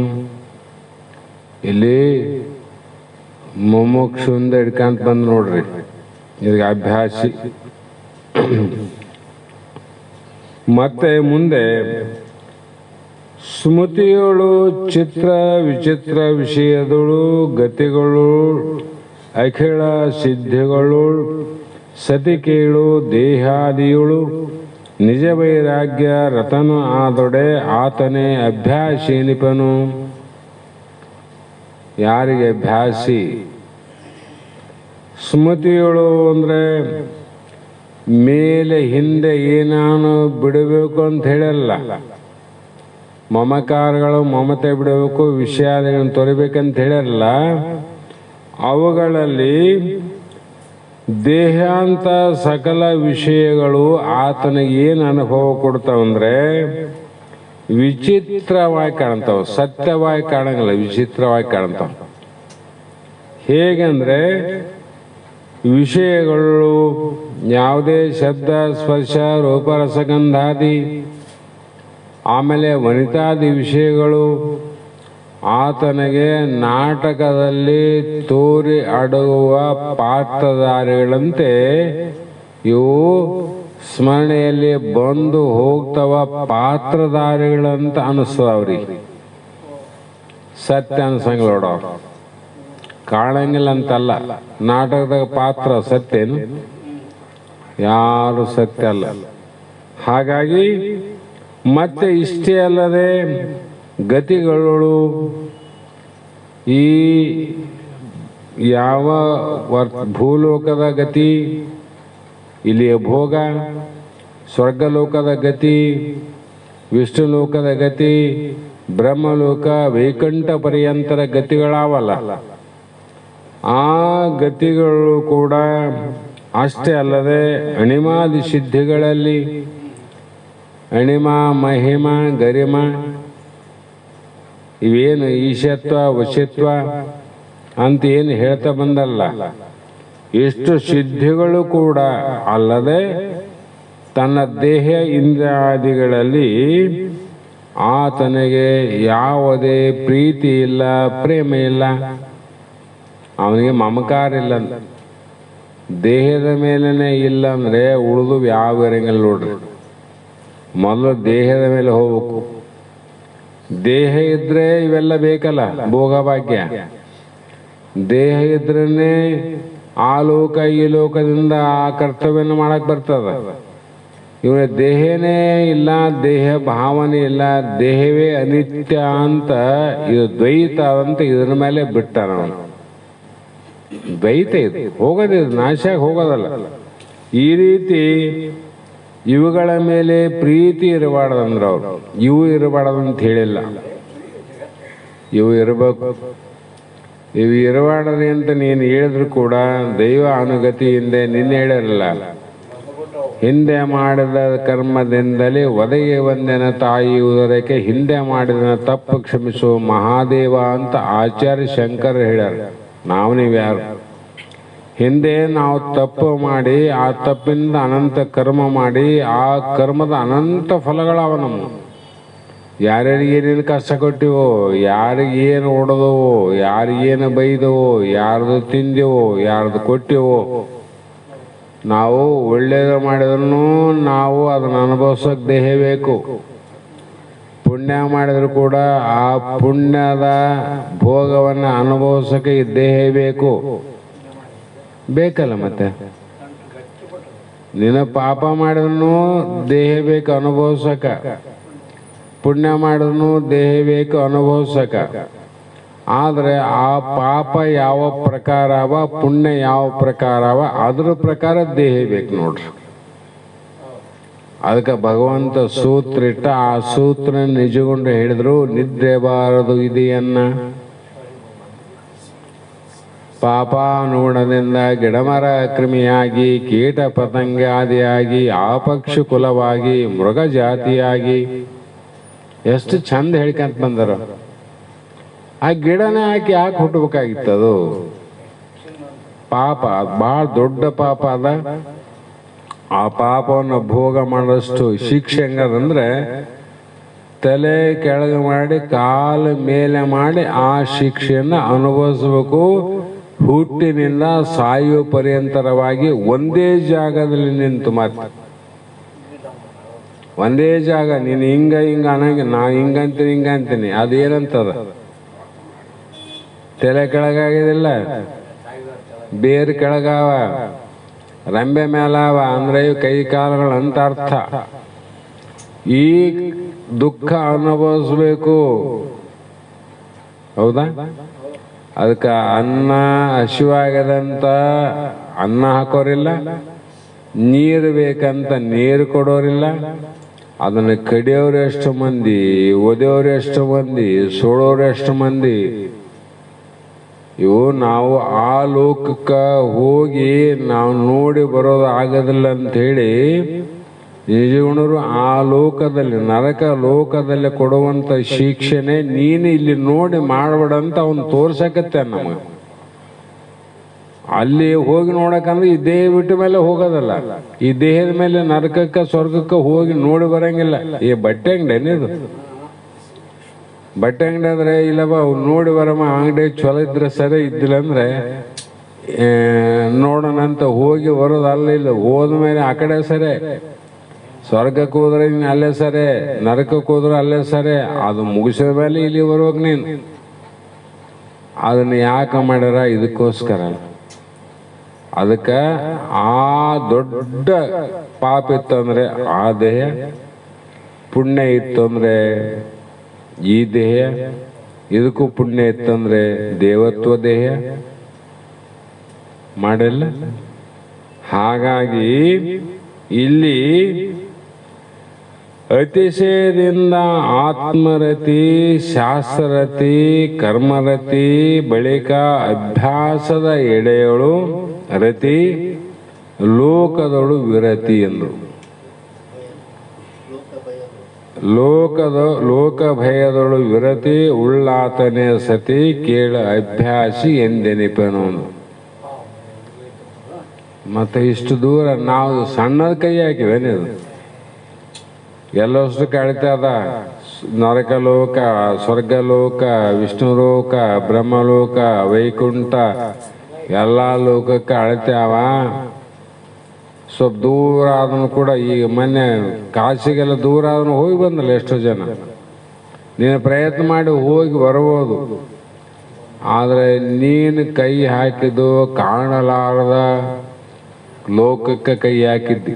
ಇಲ್ಲಿ ಮುಮುಕ್ಷುಂದ ಹಿಡ್ಕಂತ ಬಂದು ನೋಡ್ರಿ, ಇದಕ್ಕೆ ಅಭ್ಯಾಸಿ. ಮತ್ತೆ ಮುಂದೆ ಸ್ಮೃತಿಗಳು ಚಿತ್ರ ವಿಚಿತ್ರ ವಿಷಯದಳು ಗತಿಗಳು ಅಖಿಳ ಸಿದ್ಧಿಗಳು ಸತಿಕೇಳು ದೇಹಾದಿಗಳು ನಿಜ ವೈರಾಗ್ಯ ರತನು ಆದೊಡೆ ಆತನೇ ಅಭ್ಯಾಸೀನಿಪನು. ಯಾರಿಗೆ ಅಭ್ಯಾಸಿ? ಸ್ಮೃತಿಗಳು ಅಂದ್ರೆ ಮೇಲೆ ಹಿಂದೆ ಏನಾನು ಬಿಡಬೇಕು ಅಂತ ಹೇಳಲ್ಲ. ಮಮಕಾರಗಳು ಮಮತೆ ಬಿಡಬೇಕು, ವಿಷಯಾದಿಗಳನ್ನು ತೊರಿಬೇಕಂತ ಹೇಳಲ್ಲ. ಅವುಗಳಲ್ಲಿ ದೇಹಾಂತ ಸಕಲ ವಿಷಯಗಳು ಆತನಿಗೆ ಏನು ಅನುಭವ ಕೊಡ್ತಾವಂದ್ರೆ ವಿಚಿತ್ರವಾಗಿ ಕಾಣ್ತಾವ. ಸತ್ಯವಾಗಿ ಕಾಣಂಗಿಲ್ಲ, ವಿಚಿತ್ರವಾಗಿ ಕಾಣ್ತಾವ. ಹೇಗಂದ್ರೆ ವಿಷಯಗಳು ಯಾವುದೇ ಶಬ್ದ ಸ್ಪರ್ಶ ರೂಪರಸಗಂಧಾದಿ ಆಮೇಲೆ ವನಿತಾದಿ ವಿಷಯಗಳು ಆತನಿಗೆ ನಾಟಕದಲ್ಲಿ ತೋರಿ ಅಡಗುವ ಪಾತ್ರಧಾರಿಗಳಂತೆ ಇವು ಸ್ಮರಣೆಯಲ್ಲಿ ಬಂದು ಹೋಗ್ತವ ಪಾತ್ರಧಾರಿಗಳಂತ ಅನಿಸ್ತದ ಅವ್ರಿಗೆ. ಸತ್ಯ ಅನ್ಸಂಗಿಲ್ಲ ನೋಡೋ, ಕಾಣಂಗಿಲ್ಲ ಅಂತಲ್ಲ. ನಾಟಕದಾಗ ಪಾತ್ರ ಸತ್ಯನು? ಯಾರು ಸತ್ಯ ಅಲ್ಲ. ಹಾಗಾಗಿ ಮತ್ತೆ ಇಷ್ಟೇ ಅಲ್ಲದೆ ಗತಿಗಳು ಈ ಯಾವ ಭೂಲೋಕದ ಗತಿ, ಇಲ್ಲಿಯ ಭೋಗ, ಸ್ವರ್ಗಲೋಕದ ಗತಿ, ವಿಷ್ಣು ಲೋಕದ ಗತಿ, ಬ್ರಹ್ಮಲೋಕ, ವೈಕುಂಠ ಪರ್ಯಂತರ ಗತಿಗಳಾವಲ್ಲ. ಆ ಗತಿಗಳು ಕೂಡ ಅಷ್ಟೇ ಅಲ್ಲದೆ ಅಣಿಮಾದಿ ಸಿದ್ಧಿಗಳಲ್ಲಿ ಅಣಿಮ ಮಹಿಮ ಗರಿಮ ಇವೇನು ಈಶತ್ವ ವಶಿತ್ವ ಅಂತ ಏನು ಹೇಳ್ತಾ ಬಂದಲ್ಲ, ಎಷ್ಟು ಸಿದ್ಧಿಗಳು ಕೂಡ ಅಲ್ಲದೆ ತನ್ನ ದೇಹ ಇಂದ್ರಿಯಾದಿಗಳಲ್ಲಿ ಆತನಿಗೆ ಯಾವುದೇ ಪ್ರೀತಿ ಇಲ್ಲ, ಪ್ರೇಮ ಇಲ್ಲ, ಅವನಿಗೆ ಮಮಕಾರ ಇಲ್ಲ. ದೇಹದ ಮೇಲೇ ಇಲ್ಲ ಅಂದರೆ ಉಳಿದು ಯಾವ ಇರಂಗಿಲ್ಲ ನೋಡ್ರಿ. ಮೊದಲು ದೇಹದ ಮೇಲೆ ಹೋಗ್ಬೇಕು. ದೇಹ ಇದ್ರೆ ಇವೆಲ್ಲ ಬೇಕಲ್ಲ, ಭೋಗಭಾಗ್ಯ. ದೇಹ ಇದ್ರೇ ಆ ಲೋಕ ಈ ಲೋಕದಿಂದ ಆ ಕರ್ತವ್ಯನ ಮಾಡಕ್ ಬರ್ತದ. ಇವನ ದೇಹನೇ ಇಲ್ಲ, ದೇಹ ಭಾವನೆ ಇಲ್ಲ, ದೇಹವೇ ಅನಿತ್ಯ ಅಂತ ಇದು ದ್ವೈತ ಅಂತ ಇದ್ರ ಮೇಲೆ ಬಿಟ್ಟ ನಾವು. ದ್ವೈತ ಇದು ಹೋಗೋದಿದು, ನಾಶ ಹೋಗೋದಲ್ಲ. ಈ ರೀತಿ ಇವುಗಳ ಮೇಲೆ ಪ್ರೀತಿ ಇರಬಾರ್ದಂದ್ರೆ ಅವರು ಇವು ಇರಬಾರ್ದಂತ ಹೇಳಿಲ್ಲ. ಇವು ಇರಬೇಕು. ಇವು ಇರಬಾರ್ದ್ರಿ ಅಂತ ನೀನು ಹೇಳಿದ್ರು ಕೂಡ ದೈವ ಅನುಗತಿಯಿಂದ ನಿನ್ನೆ ಹೇಳಿರಲ್ಲ, ಹಿಂದೆ ಮಾಡಿದ ಕರ್ಮದಿಂದಲೇ ಒದಗಿ ಒಂದಿನ ತಾಯಿ ಉದರಕ್ಕೆ ಹಿಂದೆ ಮಾಡಿದ ತಪ್ಪು ಕ್ಷಮಿಸು ಮಹಾದೇವ ಅಂತ ಆಚಾರ್ಯ ಶಂಕರ ಹೇಳ್ಯಾರ. ನಾವು ನೀವ್ಯಾರು? ಹಿಂದೆ ನಾವು ತಪ್ಪು ಮಾಡಿ ಆ ತಪ್ಪಿಂದ ಅನಂತ ಕರ್ಮ ಮಾಡಿ ಆ ಕರ್ಮದ ಅನಂತ ಫಲಗಳವ ನಮ್ಮ. ಯಾರ್ಯಾರಿಗೇನೇನು ಕಷ್ಟ ಕೊಟ್ಟಿವೋ, ಯಾರಿಗೇನು ಹೊಡೆದವೋ, ಯಾರಿಗೇನು ಬೈದವೋ, ಯಾರ್ದು ತಿಂದೆವೋ, ಯಾರ್ದು ಕೊಟ್ಟಿವೋ, ನಾವು ಒಳ್ಳೇದು ಮಾಡಿದ್ರು ನಾವು ಅದನ್ನು ಅನುಭವಿಸೋಕೆ ದೇಹ ಬೇಕು. ಪುಣ್ಯ ಮಾಡಿದ್ರು ಕೂಡ ಆ ಪುಣ್ಯದ ಭೋಗವನ್ನು ಅನುಭವಿಸೋಕೆ ದೇಹ ಬೇಕು. ಬೇಕಲ್ಲ ಮತ್ತೆ. ನಿನ್ನ ಪಾಪ ಮಾಡಿದ್ರು ದೇಹ ಬೇಕು ಅನುಭವಿಸಕ, ಪುಣ್ಯ ಮಾಡಿದ್ರು ದೇಹ ಬೇಕು ಅನುಭವಿಸಕ. ಆದರೆ ಆ ಪಾಪ ಯಾವ ಪ್ರಕಾರ ಅವ, ಪುಣ್ಯ ಯಾವ ಪ್ರಕಾರ ಅವ, ಅದ್ರ ಪ್ರಕಾರ ದೇಹ ಬೇಕು ನೋಡ್ರಿ. ಅದಕ್ಕೆ ಭಗವಂತ ಸೂತ್ರ ಇಟ್ಟ. ಆ ಸೂತ್ರ ನಿಜಗೊಂಡು ಹೇಳಿದ್ರು, ನಿದ್ರೆ ಬಾರದು ಇದೆಯನ್ನ ಪಾಪಾನುಗುಣದಿಂದ ಗಿಡಮರ ಕ್ರಿಮಿಯಾಗಿ ಕೀಟ ಪತಂಗಾದಿಯಾಗಿ ಆಪಕ್ಷು ಕುಲವಾಗಿ ಮೃಗ ಜಾತಿಯಾಗಿ ಎಷ್ಟು ಚಂದ ಹೇಳ್ಕಂತ ಬಂದರು. ಆ ಗಿಡನೇ ಹಾಕಿ ಯಾಕೆ ಹುಟ್ಟಬೇಕಾಗಿತ್ತದು? ಪಾಪ ಭಾಳ ದೊಡ್ಡ ಪಾಪ ಅದ. ಆ ಪಾಪವನ್ನು ಭೋಗ ಮಾಡೋಷ್ಟು ಶಿಕ್ಷೆ ಹೆಂಗದಂದ್ರೆ, ತಲೆ ಕೆಳಗೆ ಮಾಡಿ ಕಾಲು ಮೇಲೆ ಮಾಡಿ ಆ ಶಿಕ್ಷೆಯನ್ನು ಅನುಭವಿಸಬೇಕು. ಹುಟ್ಟಿನಿಂದ ಸಾಯುವ ಪರ್ಯಂತರವಾಗಿ ಒಂದೇ ಜಾಗದಲ್ಲಿ ನಿಂತು ಮಾತ್ರ ಒಂದೇ ಜಾಗ. ನೀನು ಹಿಂಗ ಅನ್ನಂಗೆ ನಾ ಹಿಂಗಂತೀನಿ ಹಿಂಗಂತೀನಿ, ಅದೇನಂತದ? ತಲೆ ಕೆಳಗಾಗಿದಿಲ್ಲ, ಬೇರು ಕೆಳಗಾವ, ರಂಬೆ ಮೇಲಾವ ಅಂದ್ರೆ ಕೈ ಕಾಲುಗಳು ಅಂತ ಅರ್ಥ. ಈ ದುಃಖ ಅನುಭವಿಸ್ಬೇಕು. ಹೌದಾ? ಅದಕ್ಕೆ ಅನ್ನ ಹಸಿವಾಗದಂತ ಅನ್ನ ಹಾಕೋರಿಲ್ಲ, ನೀರು ಬೇಕಂತ ನೀರು ಕೊಡೋರಿಲ್ಲ. ಅದನ್ನು ಕಡಿಯೋರು ಎಷ್ಟು ಮಂದಿ, ಒದೆಯೋರು ಎಷ್ಟು ಮಂದಿ, ಸುಡೋರು ಎಷ್ಟು ಮಂದಿ. ಇವು ನಾವು ಆ ಲೋಕಕ್ಕೆ ಹೋಗಿ ನಾವು ನೋಡಿ ಬರೋದು ಆಗೋದಿಲ್ಲ ಅಂಥೇಳಿ ನಿಜಗುಣರು ಆ ಲೋಕದಲ್ಲಿ ನರಕ ಲೋಕದಲ್ಲಿ ಕೊಡುವಂಥ ಶಿಕ್ಷೆನೆ ನೀನು ಇಲ್ಲಿ ನೋಡಿ ಮಾಡಬೇಡಂತ ಅವನು ತೋರ್ಸಕತ್ತೆ ನಮಗೆ. ಅಲ್ಲಿ ಹೋಗಿ ನೋಡಕಂದ್ರೆ ಈ ದೇಹ ಬಿಟ್ಟ ಮೇಲೆ ಹೋಗೋದಲ್ಲ. ಈ ದೇಹದ ಮೇಲೆ ನರಕಕ್ಕೆ ಸ್ವರ್ಗಕ್ಕೆ ಹೋಗಿ ನೋಡಿ ಬರಂಗಿಲ್ಲ. ಈ ಬಟ್ಟೆ ಅಂಗಡಿ ಇದು ಬಟ್ಟೆ ಅಂಗಡಿ ಅಂದ್ರೆ ಇಲ್ಲವ ನೋಡಿ ಬರಮ್ಮ, ಅಂಗಡಿ ಚಲೋ ಇದ್ರೆ ಸರಿ, ಇದ್ದಿಲ್ಲ ಅಂದ್ರೆ ನೋಡೋಣಂತ ಹೋಗಿ ಬರೋದು ಅಲ್ಲ. ಇಲ್ಲ ಹೋದ್ಮೇಲೆ ಆ ಕಡೆ ಸರಿ, ಸ್ವರ್ಗಕ್ಕೆ ಹೋದ್ರೆ ಅಲ್ಲೇ ಸರಿ, ನರಕಕ್ಕೆ ಹೋದ್ರೆ ಅಲ್ಲೇ ಸರಿ. ಅದು ಮುಗಿಸಿದ ಮೇಲೆ ಇಲ್ಲಿ ಬರ್ಬೇಕು ನೀನು. ಅದನ್ನು ಯಾಕೆ ಮಾಡ್ಯಾರ? ಇದಕ್ಕೋಸ್ಕರ. ಅದಕ್ಕೆ ಆ ದೊಡ್ಡ ಪಾಪ ಇತ್ತಂದ್ರೆ ಆ ದೇಹ, ಪುಣ್ಯ ಇತ್ತಂದ್ರೆ ಈ ದೇಹ, ಇದಕ್ಕೂ ಪುಣ್ಯ ಇತ್ತಂದ್ರೆ ದೇವತ್ವ ದೇಹ ಮಾಡಿಲ್ಲ. ಹಾಗಾಗಿ ಇಲ್ಲಿ ಅತಿಶಯದಿಂದ ಆತ್ಮರತಿ, ಶಾಸ್ತ್ರರತಿ, ಕರ್ಮರತಿ, ಬಳಿಕ ಅಭ್ಯಾಸದ ಎಡೆಯಳು ರತಿ, ಲೋಕದಳು ವಿರತಿ ಎಂದರು. ಲೋಕ ಭಯದೊಳು ವಿರತಿ ಉಳ್ಳಾತನೇ ಸತಿ ಕೇಳ ಅಭ್ಯಾಸಿ ಎಂದೆನಿಪನು. ಮತ್ತೆ ಇಷ್ಟು ದೂರ ನಾವು ಸಣ್ಣದ ಕೈ ಹಾಕಿವೇನಿದು ಎಲ್ಲಷ್ಟು ಕಳಿತದ. ನರಕಲೋಕ, ಸ್ವರ್ಗಲೋಕ, ವಿಷ್ಣುಲೋಕ, ಬ್ರಹ್ಮಲೋಕ, ವೈಕುಂಠ ಎಲ್ಲ ಲೋಕಕ್ಕೆ ಅಳಿತಾವ. ಸ್ವಲ್ಪ ದೂರ ಆದನು ಕೂಡ ಈಗ ಮೊನ್ನೆ ಕಾಶಿಗೆಲ್ಲ ದೂರ ಆದನು ಹೋಗಿ ಬಂದಲ್ಲ ಎಷ್ಟೋ ಜನ. ನೀನು ಪ್ರಯತ್ನ ಮಾಡಿ ಹೋಗಿ ಬರ್ಬೋದು, ಆದರೆ ನೀನು ಕೈ ಹಾಕಿದ್ದು ಕಾಣಲಾರದ ಲೋಕಕ್ಕೆ ಕೈ ಹಾಕಿದ್ದಿ.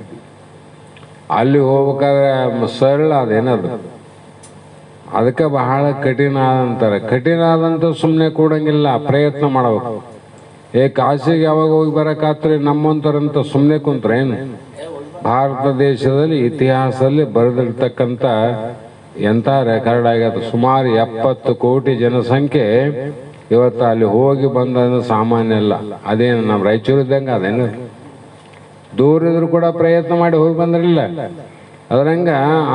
ಅಲ್ಲಿ ಹೋಗ್ಬೇಕಾದ್ರೆ ಸರಳ ಅದೇನದು, ಅದಕ್ಕೆ ಬಹಳ ಕಠಿಣ ಆದಂತಾರೆ. ಕಠಿಣ ಆದಂತ ಸುಮ್ಮನೆ ಕೂಡಂಗಿಲ್ಲ, ಪ್ರಯತ್ನ ಮಾಡಬೇಕು. ಕಾಶಿಗೆ ಯಾವಾಗ ಹೋಗಿ ಬರಕಾತ್ರಿ ನಮ್ಮಂತರಂತ ಸುಮ್ಮನೆ ಕುಂತ್ರೇನು? ಭಾರತ ದೇಶದಲ್ಲಿ ಇತಿಹಾಸದಲ್ಲಿ ಬರೆದಿರ್ತಕ್ಕಂಥ ಎಂಥ ರೆಕಾರ್ಡ್ ಆಗ್ಯದ. ಸುಮಾರು 70 ಕೋಟಿ ಜನಸಂಖ್ಯೆ ಇವತ್ತು ಅಲ್ಲಿ ಹೋಗಿ ಬಂದ ಸಾಮಾನ್ಯ ಅಲ್ಲ. ಅದೇನು ನಮ್ಮ ರಾಯಚೂರಿದ್ದಂಗೆ ಅದೇನು ದೂರ ಇದ್ರು ಕೂಡ ಪ್ರಯತ್ನ ಮಾಡಿ ಹೋಗಿ ಬಂದ್ರಿಲ್ಲ. ಅದರಂಗ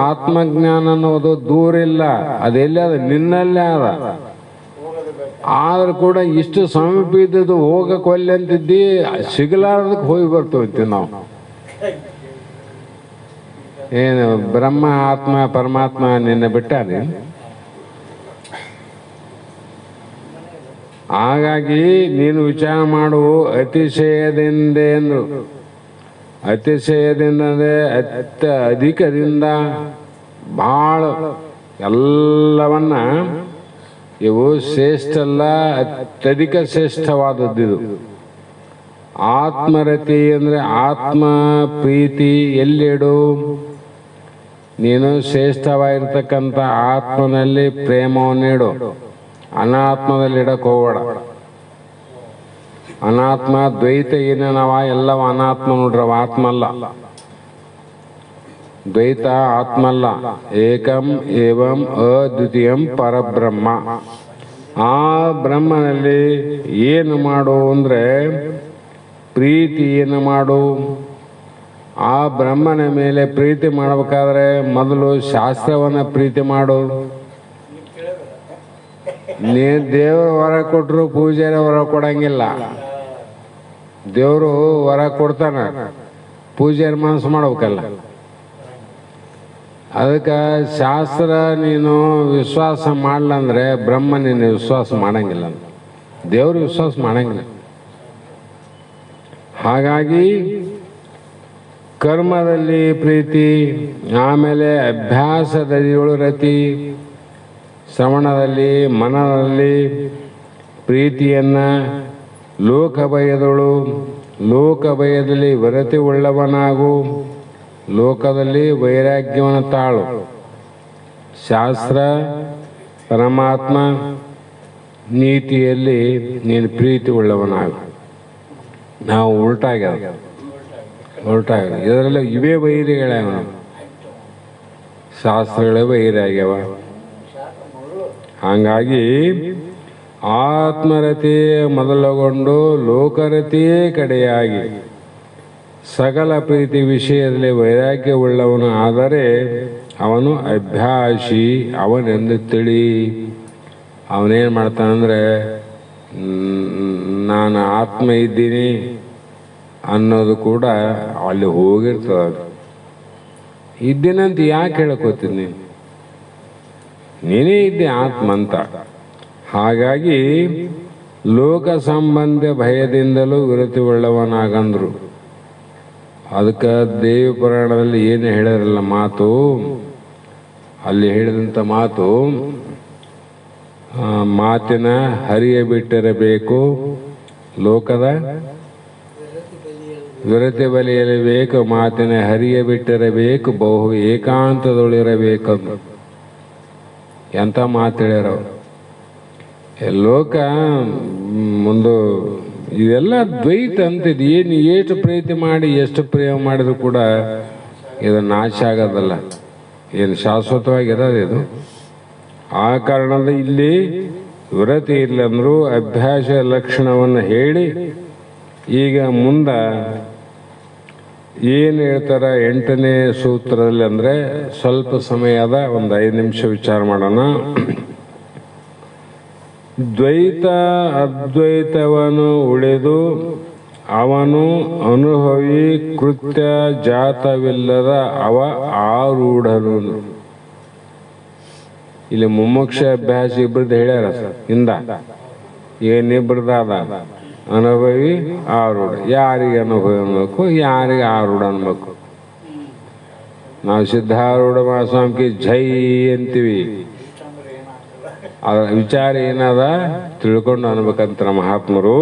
ಆತ್ಮಜ್ಞಾನ ಅನ್ನೋದು ದೂರ ಇಲ್ಲ, ಅದೆಲ್ಲ ಅದ, ನಿನ್ನಲ್ಲೇ ಅದ. ಆದ್ರೂ ಕೂಡ ಇಷ್ಟು ಸಮೀಪ ಇದ್ದದ್ದು ಹೋಗಕ್ಕೆ ಒಲ್ಲೆ ಅಂತಿದ್ದಿ, ಸಿಗಲಾರದಕ್ಕೆ ಹೋಗಿ ಬರ್ತೀವಿ ನಾವು. ಏನು ಬ್ರಹ್ಮ ಆತ್ಮ ಪರಮಾತ್ಮ ನಿನ್ನೆ ಬಿಟ್ಟಾನೆ. ಹಾಗಾಗಿ ನೀನು ವಿಚಾರ ಮಾಡು. ಅತಿಶಯದಿಂದೇನು, ಅತಿಶಯದಿಂದ ಅಂದರೆ ಅಧಿಕದಿಂದ ಬಹಳ ಎಲ್ಲವನ್ನ, ಇವು ಶ್ರೇಷ್ಠ ಅಲ್ಲ, ಅತ್ಯಧಿಕ ಶ್ರೇಷ್ಠವಾದದ್ದು. ಆತ್ಮರತಿ ಅಂದರೆ ಆತ್ಮ ಪ್ರೀತಿ ಎಲ್ಲಿಡು? ನೀನು ಶ್ರೇಷ್ಠವಾಗಿರ್ತಕ್ಕಂಥ ಆತ್ಮನಲ್ಲಿ ಪ್ರೇಮವನ್ನಿಡು, ಅನಾತ್ಮದಲ್ಲಿ ಇಡಕ್ಕೆ ಹೋಗಬೇಡ. ಅನಾತ್ಮ ದ್ವೈತ ಏನೇನವ ಎಲ್ಲವ ಅನಾತ್ಮ ನೋಡ್ರವ, ಆತ್ಮ ಅಲ್ಲ. ದ್ವೈತ ಆತ್ಮ ಅಲ್ಲ. ಏಕಂ ಏವಂ ಅದ್ವಿತೀಯಂ ಪರಬ್ರಹ್ಮ. ಆ ಬ್ರಹ್ಮನಲ್ಲಿ ಏನು ಮಾಡು ಅಂದ್ರೆ ಪ್ರೀತಿಯನ್ನು ಮಾಡು. ಆ ಬ್ರಹ್ಮನ ಮೇಲೆ ಪ್ರೀತಿ ಮಾಡಬೇಕಾದ್ರೆ ಮೊದಲು ಶಾಸ್ತ್ರವನ್ನ ಪ್ರೀತಿ ಮಾಡು. ನೀ ದೇವರು ವರ ಕೊಟ್ಟರು ಪೂಜಾರಿ ವರ ಕೊಡಂಗಿಲ್ಲ. ದೇವರು ವರ ಕೊಡ್ತಾನ, ಪೂಜಾರಿ ಮನಸ್ಸು ಮಾಡ್ಬೇಕಲ್ಲ. ಅದಕ್ಕೆ ಶಾಸ್ತ್ರ ನೀನು ವಿಶ್ವಾಸ ಮಾಡ್ಲಂದ್ರೆ ಬ್ರಹ್ಮ ನೀನು ವಿಶ್ವಾಸ ಮಾಡಂಗಿಲ್ಲ, ದೇವರು ವಿಶ್ವಾಸ ಮಾಡಂಗಿಲ್ಲ. ಹಾಗಾಗಿ ಕರ್ಮದಲ್ಲಿ ಪ್ರೀತಿ, ಆಮೇಲೆ ಅಭ್ಯಾಸದಲ್ಲಿ ರತಿ, ಶ್ರವಣದಲ್ಲಿ ಮನದಲ್ಲಿ ಪ್ರೀತಿಯನ್ನ, ಲೋಕ ಭಯದಳು, ಲೋಕ ಭಯದಲ್ಲಿ ವರತಿ ಉಳ್ಳವನಾಗು, ಲೋಕದಲ್ಲಿ ವೈರಾಗ್ಯವನ್ನು ತಾಳು. ಶಾಸ್ತ್ರ ಪರಮಾತ್ಮ ನೀತಿಯಲ್ಲಿ ನೀನು ಪ್ರೀತಿ ಉಳ್ಳವನಾಗು. ನಾವು ಉಲ್ಟಾಗ್ಯಾವ. ಇದರಲ್ಲಿ ಇವೇ ವೈರಿಗಳಾಗ್ಯಾವ, ಶಾಸ್ತ್ರಗಳೇ ವೈರಿ ಆಗ್ಯಾವ. ಹಾಗಾಗಿ ಆತ್ಮರತಿ ಮೊದಲುಗೊಂಡು ಲೋಕರತಿಯೇ ಕಡೆಯಾಗಿ ಸಕಲ ಪ್ರೀತಿ ವಿಷಯದಲ್ಲಿ ವೈರಾಗ್ಯವುಳ್ಳವನು ಆದರೆ ಅವನು ಅಭ್ಯಾಸಿ ಅವನೆಂದು ತಿಳಿ. ಅವನೇನು ಮಾಡ್ತಾನಂದ್ರೆ ನಾನು ಆತ್ಮ ಇದ್ದೀನಿ ಅನ್ನೋದು ಕೂಡ ಅಲ್ಲಿ ಹೋಗಿರ್ತದೆ. ಇದ್ದೀನಂತ ಯಾಕೆ ಹೇಳಕೋತೀನಿ? ನೀನೇ ಇದ್ದೆ ಆತ್ಮ ಅಂತ. ಹಾಗಾಗಿ ಲೋಕ ಸಂಬಂಧ ಭಯದಿಂದಲೂ ವಿರತಿ ಉಳ್ಳವನಾಗಂದ್ರು. ಅದಕ್ಕೆ ದೇವಿ ಪುರಾಣದಲ್ಲಿ ಏನು ಹೇಳಿರಲ್ಲ ಮಾತು, ಅಲ್ಲಿ ಹೇಳಿದಂಥ ಮಾತು, ಮಾತಿನ ಹರಿಯ ಬಿಟ್ಟಿರಬೇಕು, ಲೋಕದ ವಿರತಿ ಬಲಿಯಲೇಬೇಕು, ಮಾತಿನ ಹರಿಯ ಬಿಟ್ಟಿರಬೇಕು, ಬಹು ಏಕಾಂತದೊಳಿರಬೇಕು. ಎಂಥ ಮಾತು ಹೇಳ್ಯಾರ. ಲೋಕ ಒಂದು ಇವೆಲ್ಲ ದ್ವೈತ ಅಂತಿದ್ದು. ಏನು ಎಷ್ಟು ಪ್ರೀತಿ ಮಾಡಿ ಎಷ್ಟು ಪ್ರೇಮ ಮಾಡಿದ್ರು ಕೂಡ ಇದು ನಾಶ ಆಗೋದಲ್ಲ, ಏನು ಶಾಶ್ವತವಾಗಿರೋದು ಇದು. ಆ ಕಾರಣದ ಇಲ್ಲಿ ವಿರತಿ ಇಲ್ಲಂದ್ರೂ ಅಭ್ಯಾಸ ಲಕ್ಷಣವನ್ನು ಹೇಳಿ ಈಗ ಮುಂದೆ ಏನು ಹೇಳ್ತಾರ 8ನೇ ಸೂತ್ರದಲ್ಲಿ ಅಂದರೆ ಸ್ವಲ್ಪ ಸಮಯ ಅದ, ಒಂದು 5 ನಿಮಿಷ ವಿಚಾರ ಮಾಡೋಣ. ದ್ವೈತ ಅದ್ವೈತವನ್ನು ಉಳಿದು ಅವನು ಅನುಭವಿ ಕೃತ್ಯ ಜಾತವಿಲ್ಲದ ಅವ ಆರೂಢನು. ಇಲ್ಲಿ ಮುಮುಕ್ಷ ಅಭ್ಯಾಸ ಇಬ್ಬರದ್ದು ಹೇಳ್ಯಾರ ಹಿಂದ. ಏನಿಬ್ಬರದ ಅದ ಅನುಭವಿ ಆರೂಢ. ಯಾರಿಗೆ ಅನುಭವಿ ಅನ್ಬೇಕು, ಯಾರಿಗೆ ಆರೂಢ ಅನ್ಬೇಕು? ನಾವು ಸಿದ್ಧಾರೂಢ ಮಹಾಸ್ವಾಮಿಗೆ ಜೈ ಅಂತೀವಿ. ಅದರ ವಿಚಾರ ಏನದ ತಿಳ್ಕೊಂಡು ಅನ್ಬೇಕಂತ ಮಹಾತ್ಮರು.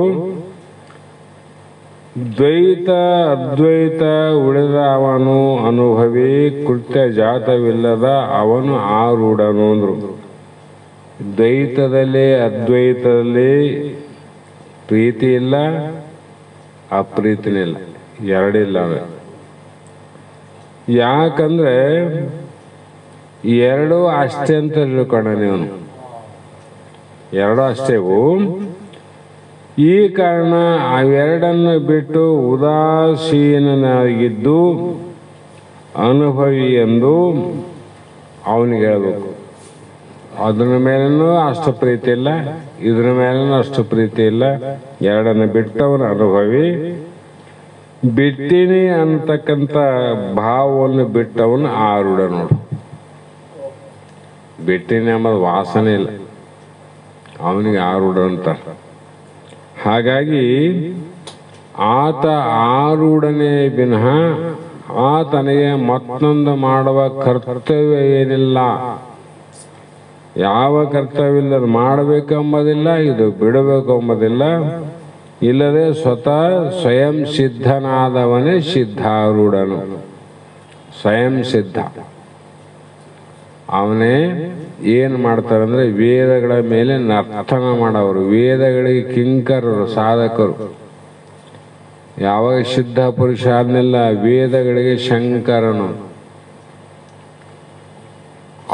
ದ್ವೈತ ಅದ್ವೈತ ಉಳಿದ ಅವನು ಅನುಭವಿ ಕೃತ್ಯ ಜಾತವಿಲ್ಲದ ಅವನು ಆರೂಢನು ಅಂದ್ರು. ದ್ವೈತದಲ್ಲಿ ಅದ್ವೈತದಲ್ಲಿ ಪ್ರೀತಿ ಇಲ್ಲ, ಅಪ್ರೀತಿನೇ ಇಲ್ಲ, ಎರಡಿಲ್ಲ. ಯಾಕಂದ್ರೆ ಎರಡೂ ಅಷ್ಟೇ ಅಂತ ತಿಳ್ಕೊಂಡ ನೀವು. ಎರಡೂ ಅಷ್ಟೇವು. ಈ ಕಾರಣ ಅವೆರಡನ್ನು ಬಿಟ್ಟು ಉದಾಸೀನನಾಗಿದ್ದು ಅನುಭವಿ ಎಂದು ಅವನಿಗೆ ಹೇಳ್ಬೇಕು. ಅದ್ರ ಮೇಲೂ ಅಷ್ಟು ಪ್ರೀತಿ ಇಲ್ಲ, ಇದ್ರ ಮೇಲೂ ಅಷ್ಟು ಪ್ರೀತಿ ಇಲ್ಲ. ಎರಡನ್ನು ಬಿಟ್ಟವನು ಅನುಭವಿ. ಬಿಟ್ಟಿನಿ ಅಂತಕ್ಕಂಥ ಭಾವವನ್ನು ಬಿಟ್ಟವನು ಆರೂಢ. ನೋಡು, ಬಿಟ್ಟಿನಿ ಎಂಬುದು ವಾಸನೆ ಇಲ್ಲ, ಅವನಿಗೆ ಆರೂಢ ಅಂತ. ಹಾಗಾಗಿ ಆತ ಆರೂಢನೇ ವಿನಃ ಆತನಿಗೆ ಮತ್ತೊಂದು ಮಾಡುವ ಕರ್ತವ್ಯ ಏನಿಲ್ಲ. ಯಾವ ಕರ್ತವ್ಯ ಇಲ್ಲ, ಅದು ಮಾಡಬೇಕೆಂಬುದಿಲ್ಲ, ಇದು ಬಿಡಬೇಕೆಂಬುದಿಲ್ಲ. ಇಲ್ಲದೆ ಸ್ವಯಂ ಸಿದ್ಧನಾದವನೇ ಸಿದ್ಧಾರೂಢನು. ಸ್ವಯಂ ಸಿದ್ಧ ಅವನೇ. ಏನು ಮಾಡ್ತಾರೆ ಅಂದರೆ ವೇದಗಳ ಮೇಲೆ ನರ್ತನ ಮಾಡೋರು, ವೇದಗಳಿಗೆ ಕಿಂಕರರು, ಸಾಧಕರು. ಯಾವಾಗ ಸಿದ್ಧ ಪುರುಷ ಆದ್ಮೇಲೆ ವೇದಗಳಿಗೆ ಶಂಕರನು.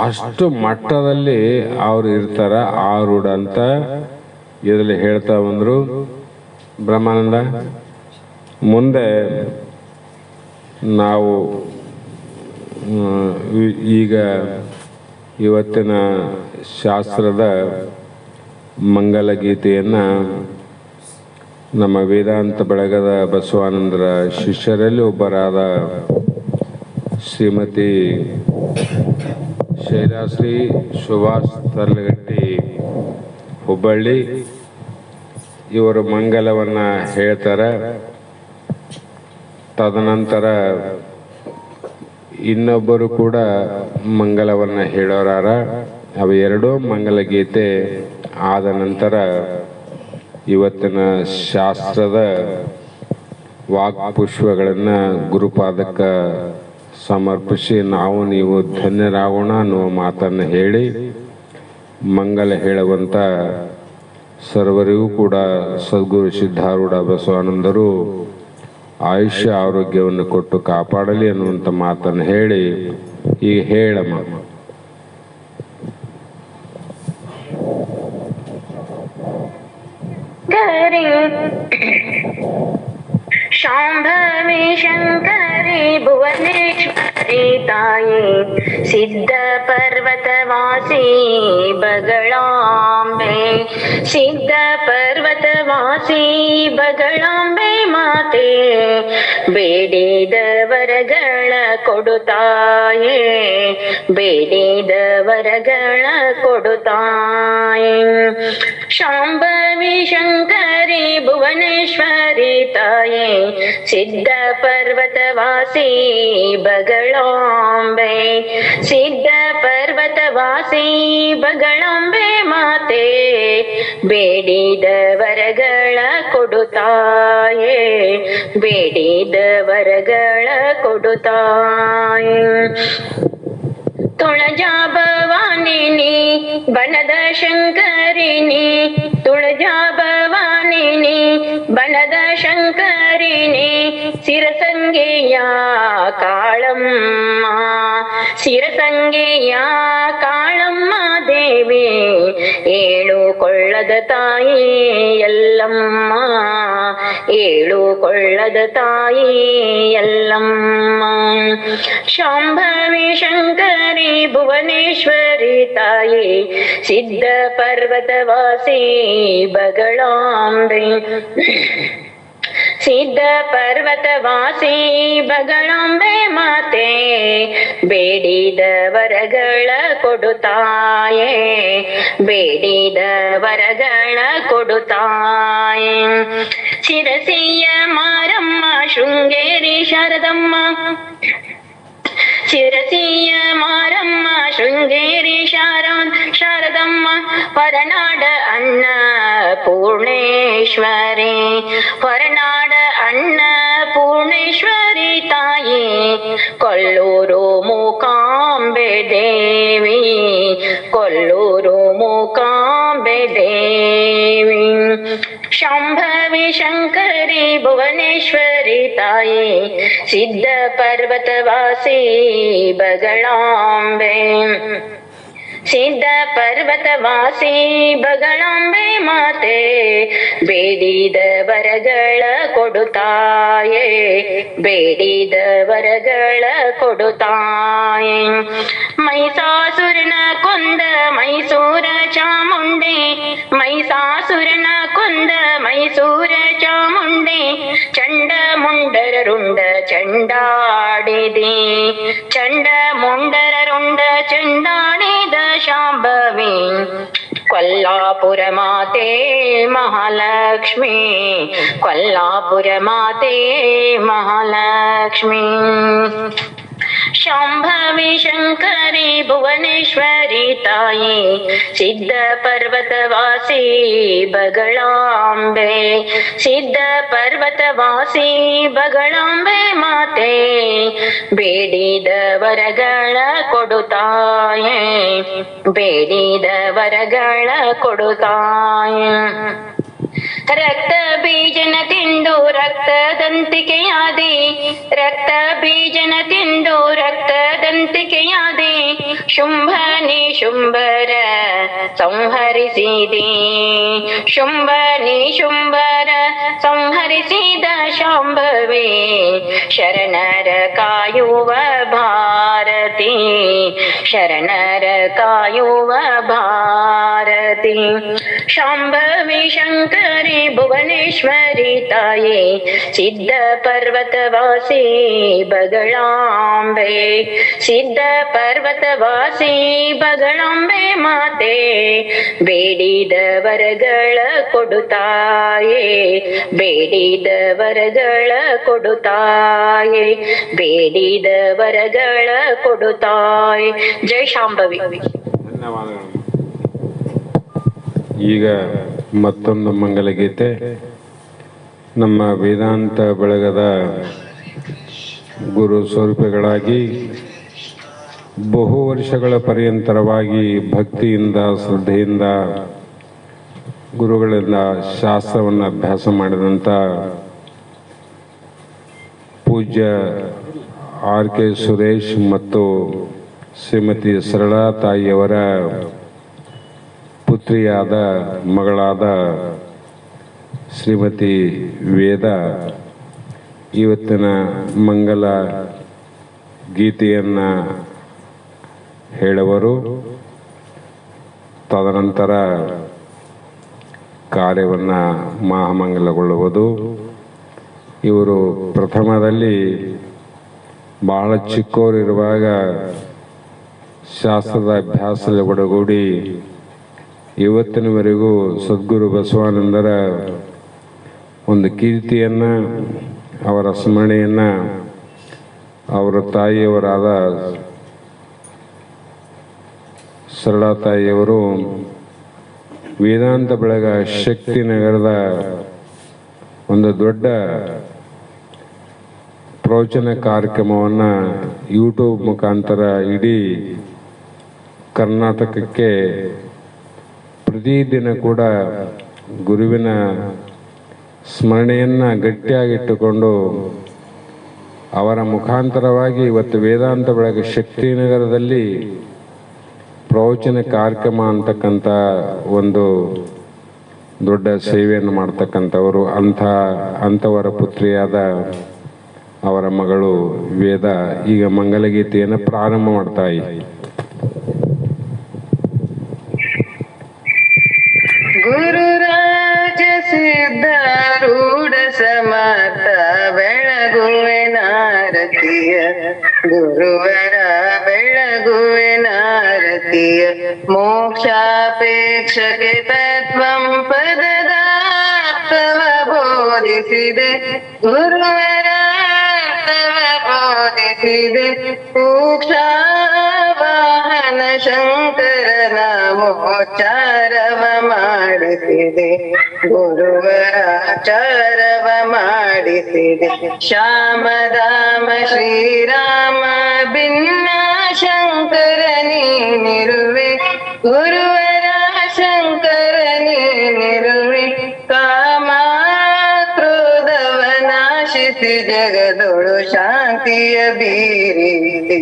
ಅಷ್ಟು ಮಟ್ಟದಲ್ಲಿ ಅವರು ಇರ್ತಾರ ಆರೂಢ ಅಂತ ಇದರಲ್ಲಿ ಹೇಳ್ತಾ ಬಂದ್ರು ಬ್ರಹ್ಮಾನಂದ. ಮುಂದೆ ನಾವು ಈಗ ಇವತ್ತಿನ ಶಾಸ್ತ್ರದ ಮಂಗಲ ಗೀತೆಯನ್ನು ನಮ್ಮ ವೇದಾಂತ ಬೆಳಗದ ಬಸವಾನಂದರ ಶಿಷ್ಯರಲ್ಲಿ ಒಬ್ಬರಾದ ಶ್ರೀಮತಿ ಶೈಲಾಶ್ರೀ ಸುಭಾಷ್ ತರ್ಲಗಟ್ಟಿ ಹುಬ್ಬಳ್ಳಿ ಇವರು ಮಂಗಲವನ್ನು ಹೇಳ್ತಾರೆ. ತದನಂತರ ಇನ್ನೊಬ್ಬರು ಕೂಡ ಮಂಗಲವನ್ನು ಹೇಳೋರಾರ. ಅವು ಎರಡೂ ಮಂಗಲ ಗೀತೆ ಆದ ನಂತರ ಇವತ್ತಿನ ಶಾಸ್ತ್ರದ ವಾಕ್ಪುಷ್ಪಗಳನ್ನು ಗುರುಪಾದಕ್ಕೆ ಸಮರ್ಪಿಸಿ ನಾವು ನೀವು ಧನ್ಯರಾಗೋಣ ಅನ್ನುವ ಮಾತನ್ನು ಹೇಳಿ ಮಂಗಲ ಹೇಳುವಂಥ ಸರ್ವರಿಗೂ ಕೂಡ ಸದ್ಗುರು ಸಿದ್ಧಾರೂಢ ಬಸವಾನಂದರು ಆಯುಷ್ಯ ಆರೋಗ್ಯವನ್ನು ಕೊಟ್ಟು ಕಾಪಾಡಲಿ ಅನ್ನುವಂಥ ಮಾತನ್ನು ಹೇಳಿ ಈಗ ಹೇಳಮ್ಮ. ಶಾಂಭವಿ ಶಂಕರಿ ಭುವನೇಶ್ವರಿ ತಾಯಿ ಸಿದ್ಧ ಪರ್ವತವಾಸಿ ಬಗಳಾಂಬೆ. ಸಿದ್ಧ ಪರ್ವತವಾಸಿ ಬಗಳಾಂಬೆ ಮಾತೆ ಬೇಡಿದ ವರಗಳ ಕೊಡುತ್ತಾಯೇ. ಬೇಡಿದ ವರಗಳ ಕೊಡುತ್ತಾಯೇ. ಶಾಂಭವಿ ಶಂಕರಿ ಭುವನೇಶ್ವರಿ ತಾಯೇ ಸಿದ್ಧ ಪರ್ವತವಾಸಿ ಬಗಳಾಂಬೆ. ಸಿದ್ಧ ಪರ್ವತವಾಸಿ ಬಗಳಾಂಬೆ ಮಾತೆ ಬೇಡಿದ ವರಗಳ ಕೊಡುತ್ತಾಯೇ. ಬೇಡಿದ ವರಗಳ ಕೊಡುತ್ತಾಯೇ. ತುಳಜಾ ಭವಾನಿನಿ ಬನದ ಶಂಕರಿನಿ. ತುಳಜಾ ಭವಾನಿ ನೀನಿ ಬನದ ಶಂಕರಿನಿ ಸಿರಸಂಗೆಯ ಕಾಳಮ್ಮ ಸಿರಸಂಗೆಯ ಕಾಳಮ್ಮ ದೇವಿ ಏಳು ಕೊಳ್ಳದ ತಾಯಿ ಎಲ್ಲಮ್ಮ ಏಳು ಕೊಳ್ಳದ ತಾಯಿ ಎಲ್ಲಮ್ಮ ಶಾಂಭವಿ ಶಂಕರಿ ಭುವನೇಶ್ವರಿ ತಾಯಿ ಸಿದ್ಧ ಪರ್ವತವಾಸಿ ಬಗಳಾಂಬೆ ಸಿದ್ಧ ಪರ್ವತವಾಸಿ ಬಗಳಾಂಬೆ ಮಾತೆ ಬೇಡಿದ ವರಗಳ ಕೊಡುತ್ತಾಯೇ ಬೇಡಿದ ವರಗಳ ಕೊಡುತ್ತಾಯೇ ಶಿರಸಿಯ ಮಾರಮ್ಮ ಶೃಂಗೇರಿ ಶಾರದಮ್ಮ ಶಿರಸಿಯ ಮಾರಮ್ಮ ಶೃಂಗೇರಿ ಶಾರದಮ್ಮ ಹೊರನಾಡ ಅನ್ನ ಪೂರ್ಣೇಶ್ವರಿ ಹೊರನಾಡ ಅನ್ನ ಪೂರ್ಣೇಶ್ವರಿ ತಾಯಿ ಕೊಲ್ಲೂರು ಮೂಕಾಂಬೆ ದೇವಿ ಕೊಲ್ಲೂರು ಮೂಕಾಂಬೆ ದೇವಿ ಶಾಂಭವಿ ಶಂಕರಿ ಭುವನೇಶ್ವರಿ ತಾಯಿ ಸಿದ್ಧ ಪರ್ವತವಾಸಿ ಬಗಳಾಂಬೆ ಸಿದ್ಧ ಪರ್ವತವಾಸಿ ಬಗಳಾಂಬೆ ಮಾತೆ ಬೇಡಿದ ವರಗಳ ಕೊಡುತ್ತಾಯೇ ಬೇಡಿದ ವರಗಳ ಕೊಡುತ್ತಾಯೇ ಮೈಸಾಸುರನ ಕೊಂದ ಮೈಸೂರ ಚಾಮುಂಡಿ ಮೈಸಾಸುರನ ಕೊಂದ ಮೈಸೂರ ಚಾಮುಂಡಿ ಚಂಡ ಮುಂಡರ ರುಂಡ ಚಂಡಾಡಿದೆ ಚಂಡ ಮುಂಡರ ರುಂಡ ಚಂಡಾಡಿದ ಶಾಂಭವಿ ಕೊಲ್ಲಾಪುರ ಮಾತೆ ಮಹಾಲಕ್ಷ್ಮಿ ಕೊಲ್ಲಾಪುರ ಮಾತೆ ಮಹಾಲಕ್ಷ್ಮಿ ಶಾಂಭವಿ ಶಂಕರಿ ಭುವನೇಶ್ವರಿ ತಾಯಿ ಸಿದ್ಧ ಪರ್ವತವಾಸಿ ಬಗಳಾಂಬೆ ಸಿದ್ಧ ಪರ್ವತವಾಸಿ ಬಗಳಾಂಬೆ ಮಾತೆ ಬೇಡಿದ ವರಗಳ ಕೊಡುತ್ತಾಯೇ ಬೇಡಿದ ವರಗಳ ಕೊಡುತ್ತಾಯೇ ರಕ್ತ ಬೀಜನ ತಿಂದು ರಕ್ತದಂತಿಕೆಯಾದೆ ರಕ್ತ ಬೀಜನ ತಿಂದು ರಕ್ತದಂತಿಕೆಯಾದೆ ಶುಂಭನಿ ಶುಂಭರ ಸಂಹರಿಸಿದೆ ಶುಂಭನಿ ಶುಂಭರ ಸಂಹರಿಸಿದ ಶಾಂಭವಿ ಶರಣರ ಕಾಯುವ ಭಾರತಿ ಶರಣರ ಕಾಯುವ ಭಾರತಿ ಶಾಂಭವಿ ಶಂಕರಿ ಭುವನೇಶ್ವರಿ ತಾಯಿ ಸಿದ್ಧ ಪರ್ವತವಾಸಿ ಬಗಳಾಂಬೆ ಸಿದ್ಧ ಪರ್ವತವಾಸಿ ಬಗಳಾಂಬೆ ಮಾತೆ ಬೇಡಿದ ವರಗಳ ಕೊಡುತ್ತಾಯೇ ಬೇಡಿದ ವರಗಳ ಕೊಡುತ್ತಾಯೇ ಬೇಡಿದ ವರಗಳ ಕೊಡುತ್ತಾಯೇ ಜೈ ಶಾಂಭವಿ. ಧನ್ಯವಾದಗಳು. ಈಗ ಮತ್ತೊಂದು ಮಂಗಲಗೀತೆ ನಮ್ಮ ವೇದಾಂತ ಬಳಗದ ಗುರು ಸ್ವರೂಪಗಳಾಗಿ ಬಹು ವರ್ಷಗಳ ಪರ್ಯಂತರವಾಗಿ ಭಕ್ತಿಯಿಂದ ಶ್ರದ್ಧೆಯಿಂದ ಗುರುಗಳಿಂದ ಶಾಸ್ತ್ರವನ್ನು ಅಭ್ಯಾಸ ಮಾಡಿದಂಥ ಪೂಜ್ಯ ಆರ್ ಕೆ ಸುರೇಶ್ ಮತ್ತು ಶ್ರೀಮತಿ ಸರಳಾ ತಾಯಿಯವರ ಪುತ್ರಿಯಾದ ಮಗಳಾದ ಶ್ರೀಮತಿ ವೇದ ಇವತ್ತಿನ ಮಂಗಲ ಗೀತೆಯನ್ನು ಹೇಳುವರು. ತದನಂತರ ಕಾರ್ಯವನ್ನು ಮಹಾಮಂಗಲಗೊಳ್ಳುವುದು. ಇವರು ಪ್ರಥಮದಲ್ಲಿ ಬಹಳ ಚಿಕ್ಕವರಿರುವಾಗ ಶಾಸ್ತ್ರದ ಅಭ್ಯಾಸದಲ್ಲಿ ಒಡಗೂಡಿ ಇವತ್ತಿನವರೆಗೂ ಸದ್ಗುರು ಬಸವಾನಂದರ ಒಂದು ಕೀರ್ತಿಯನ್ನು ಅವರ ಸ್ಮರಣೆಯನ್ನು ಅವರ ತಾಯಿಯವರಾದ ಸರಳಾ ತಾಯಿಯವರು ವೇದಾಂತ ಬಳಗ ಶಕ್ತಿನಗರದ ಒಂದು ದೊಡ್ಡ ಪ್ರವಚನ ಕಾರ್ಯಕ್ರಮವನ್ನು ಯೂಟ್ಯೂಬ್ ಮುಖಾಂತರ ಇಡೀ ಕರ್ನಾಟಕಕ್ಕೆ ಪ್ರತಿದಿನ ಕೂಡ ಗುರುವಿನ ಸ್ಮರಣೆಯನ್ನು ಗಟ್ಟಿಯಾಗಿಟ್ಟುಕೊಂಡು ಅವರ ಮುಖಾಂತರವಾಗಿ ಇವತ್ತು ವೇದಾಂತ ಬೆಳಗ್ಗೆ ಶಕ್ತಿನಗರದಲ್ಲಿ ಪ್ರವಚನ ಕಾರ್ಯಕ್ರಮ ಅಂತಕ್ಕಂಥ ಒಂದು ದೊಡ್ಡ ಸೇವೆಯನ್ನು ಮಾಡ್ತಕ್ಕಂಥವರು. ಅಂಥವರ ಪುತ್ರಿಯಾದ ಅವರ ಮಗಳು ವೇದ ಈಗ ಮಂಗಲಗೀತೆಯನ್ನು ಪ್ರಾರಂಭ ಮಾಡ್ತಾ ಇದ್ದಾರೆ. ಗುರುರಾಜ ಸಿದ್ಧಾರೂಢ ಸಮರ್ಥ ಬೆಳಗುವೆ ನಾರತಿಯ, ಗುರುವರ ಬೆಳಗುವೆ ನಾರತಿಯ, ಮೋಕ್ಷಾಪೇಕ್ಷಕ್ಕೆ ತತ್ವಂ ಪದದಾರ್ಥವ ಬೋಧಿಸಿದೆ, ಗುರುವರ ಅರ್ಥವ ಬೋಧಿಸಿದೆ, ವಾಹನ ಶಂಕರನ ಮೋಚಾರವ ಮಾಡಿಸಿದೆ, ಗುರುವರ ಆಚಾರವ ಮಾಡಿಸಿದೆ, ಶ್ಯಾಮದಾಮ ಶ್ರೀರಾಮ ಭಿನ್ನ ಶಂಕರ ನೀನಿರುವೆ, ಗುರುವರ ಶಂಕರ ನೀನಿರುವೆ, ಕಾಮ ಕ್ರೋಧವ ನಾಶಿಸಿ ಜಗದೊಳು ಶಾಂತಿಯ ಬೀರಿದೆ,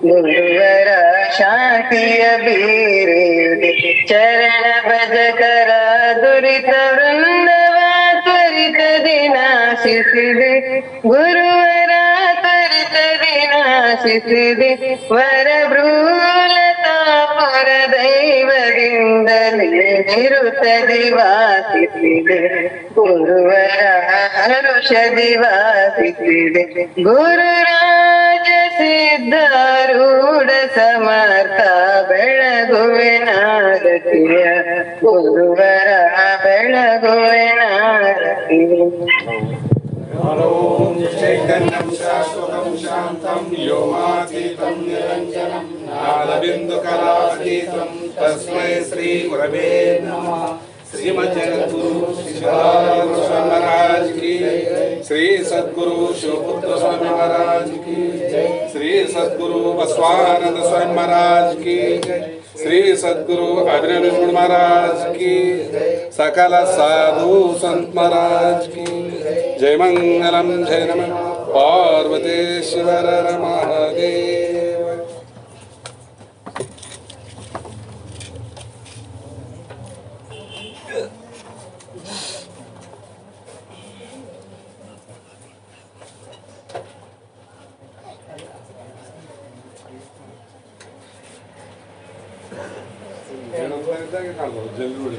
ಗುರುವರ ಶಾಂತಿಯ ಬೀರಿದೆ, ಚರಣ ಭಜಕರ ದುರಿತ ವೃಂದವ ತ್ವರಿತದಿ ನಾಶಿಸಿದೆ, ಗುರುವರ ತ್ವರಿತದಿ ನಾಶಿಸಿದೆ, ವರಭ್ರೂಲತಾಪುರ ದೈವದಿಂದಲೇ ನಿರುತದಿ ವಾಸಿಸಿದೆ, ಗುರುವರ ಹರುಷದಿ ವಾಸಿಸಿದೆ, ಗುರುರಾಜ ಸಿದ್ಧಾರೂಢ ಸಮರ್ಥ ಬೆಳಗುವೆ ನಾರತಿಯ, ಗುರುವರ ಬೆಳಗುವೆ ನಾರತಿಯ. ಚೈತನ್ಯಂ ಶಾಶ್ವತಂ ಶಾಂತಂ ವ್ಯೋಮಾತೀತಂ ನಿರಂಜನಂ ನಾದಬಿಂದುಕಲಾತೀತಂ ತಸ್ಮೈ ಶ್ರೀ ಗುರವೇ ನಮಃ. श्रीमद् जगद्गुरु सिद्धारूढ़ स्वामी महाराज की, श्री सद्गुरु शिवपुत्र स्वामी महाराज की, श्री सद्गुरु बसवानंद स्वामी महाराज की, श्री सद्गुरु अभिनव महाराज की, सकल साधु संत महाराज की जय मंगलम जय नमः पार्वती शिवर महादेव. ಜಲ್ದಿ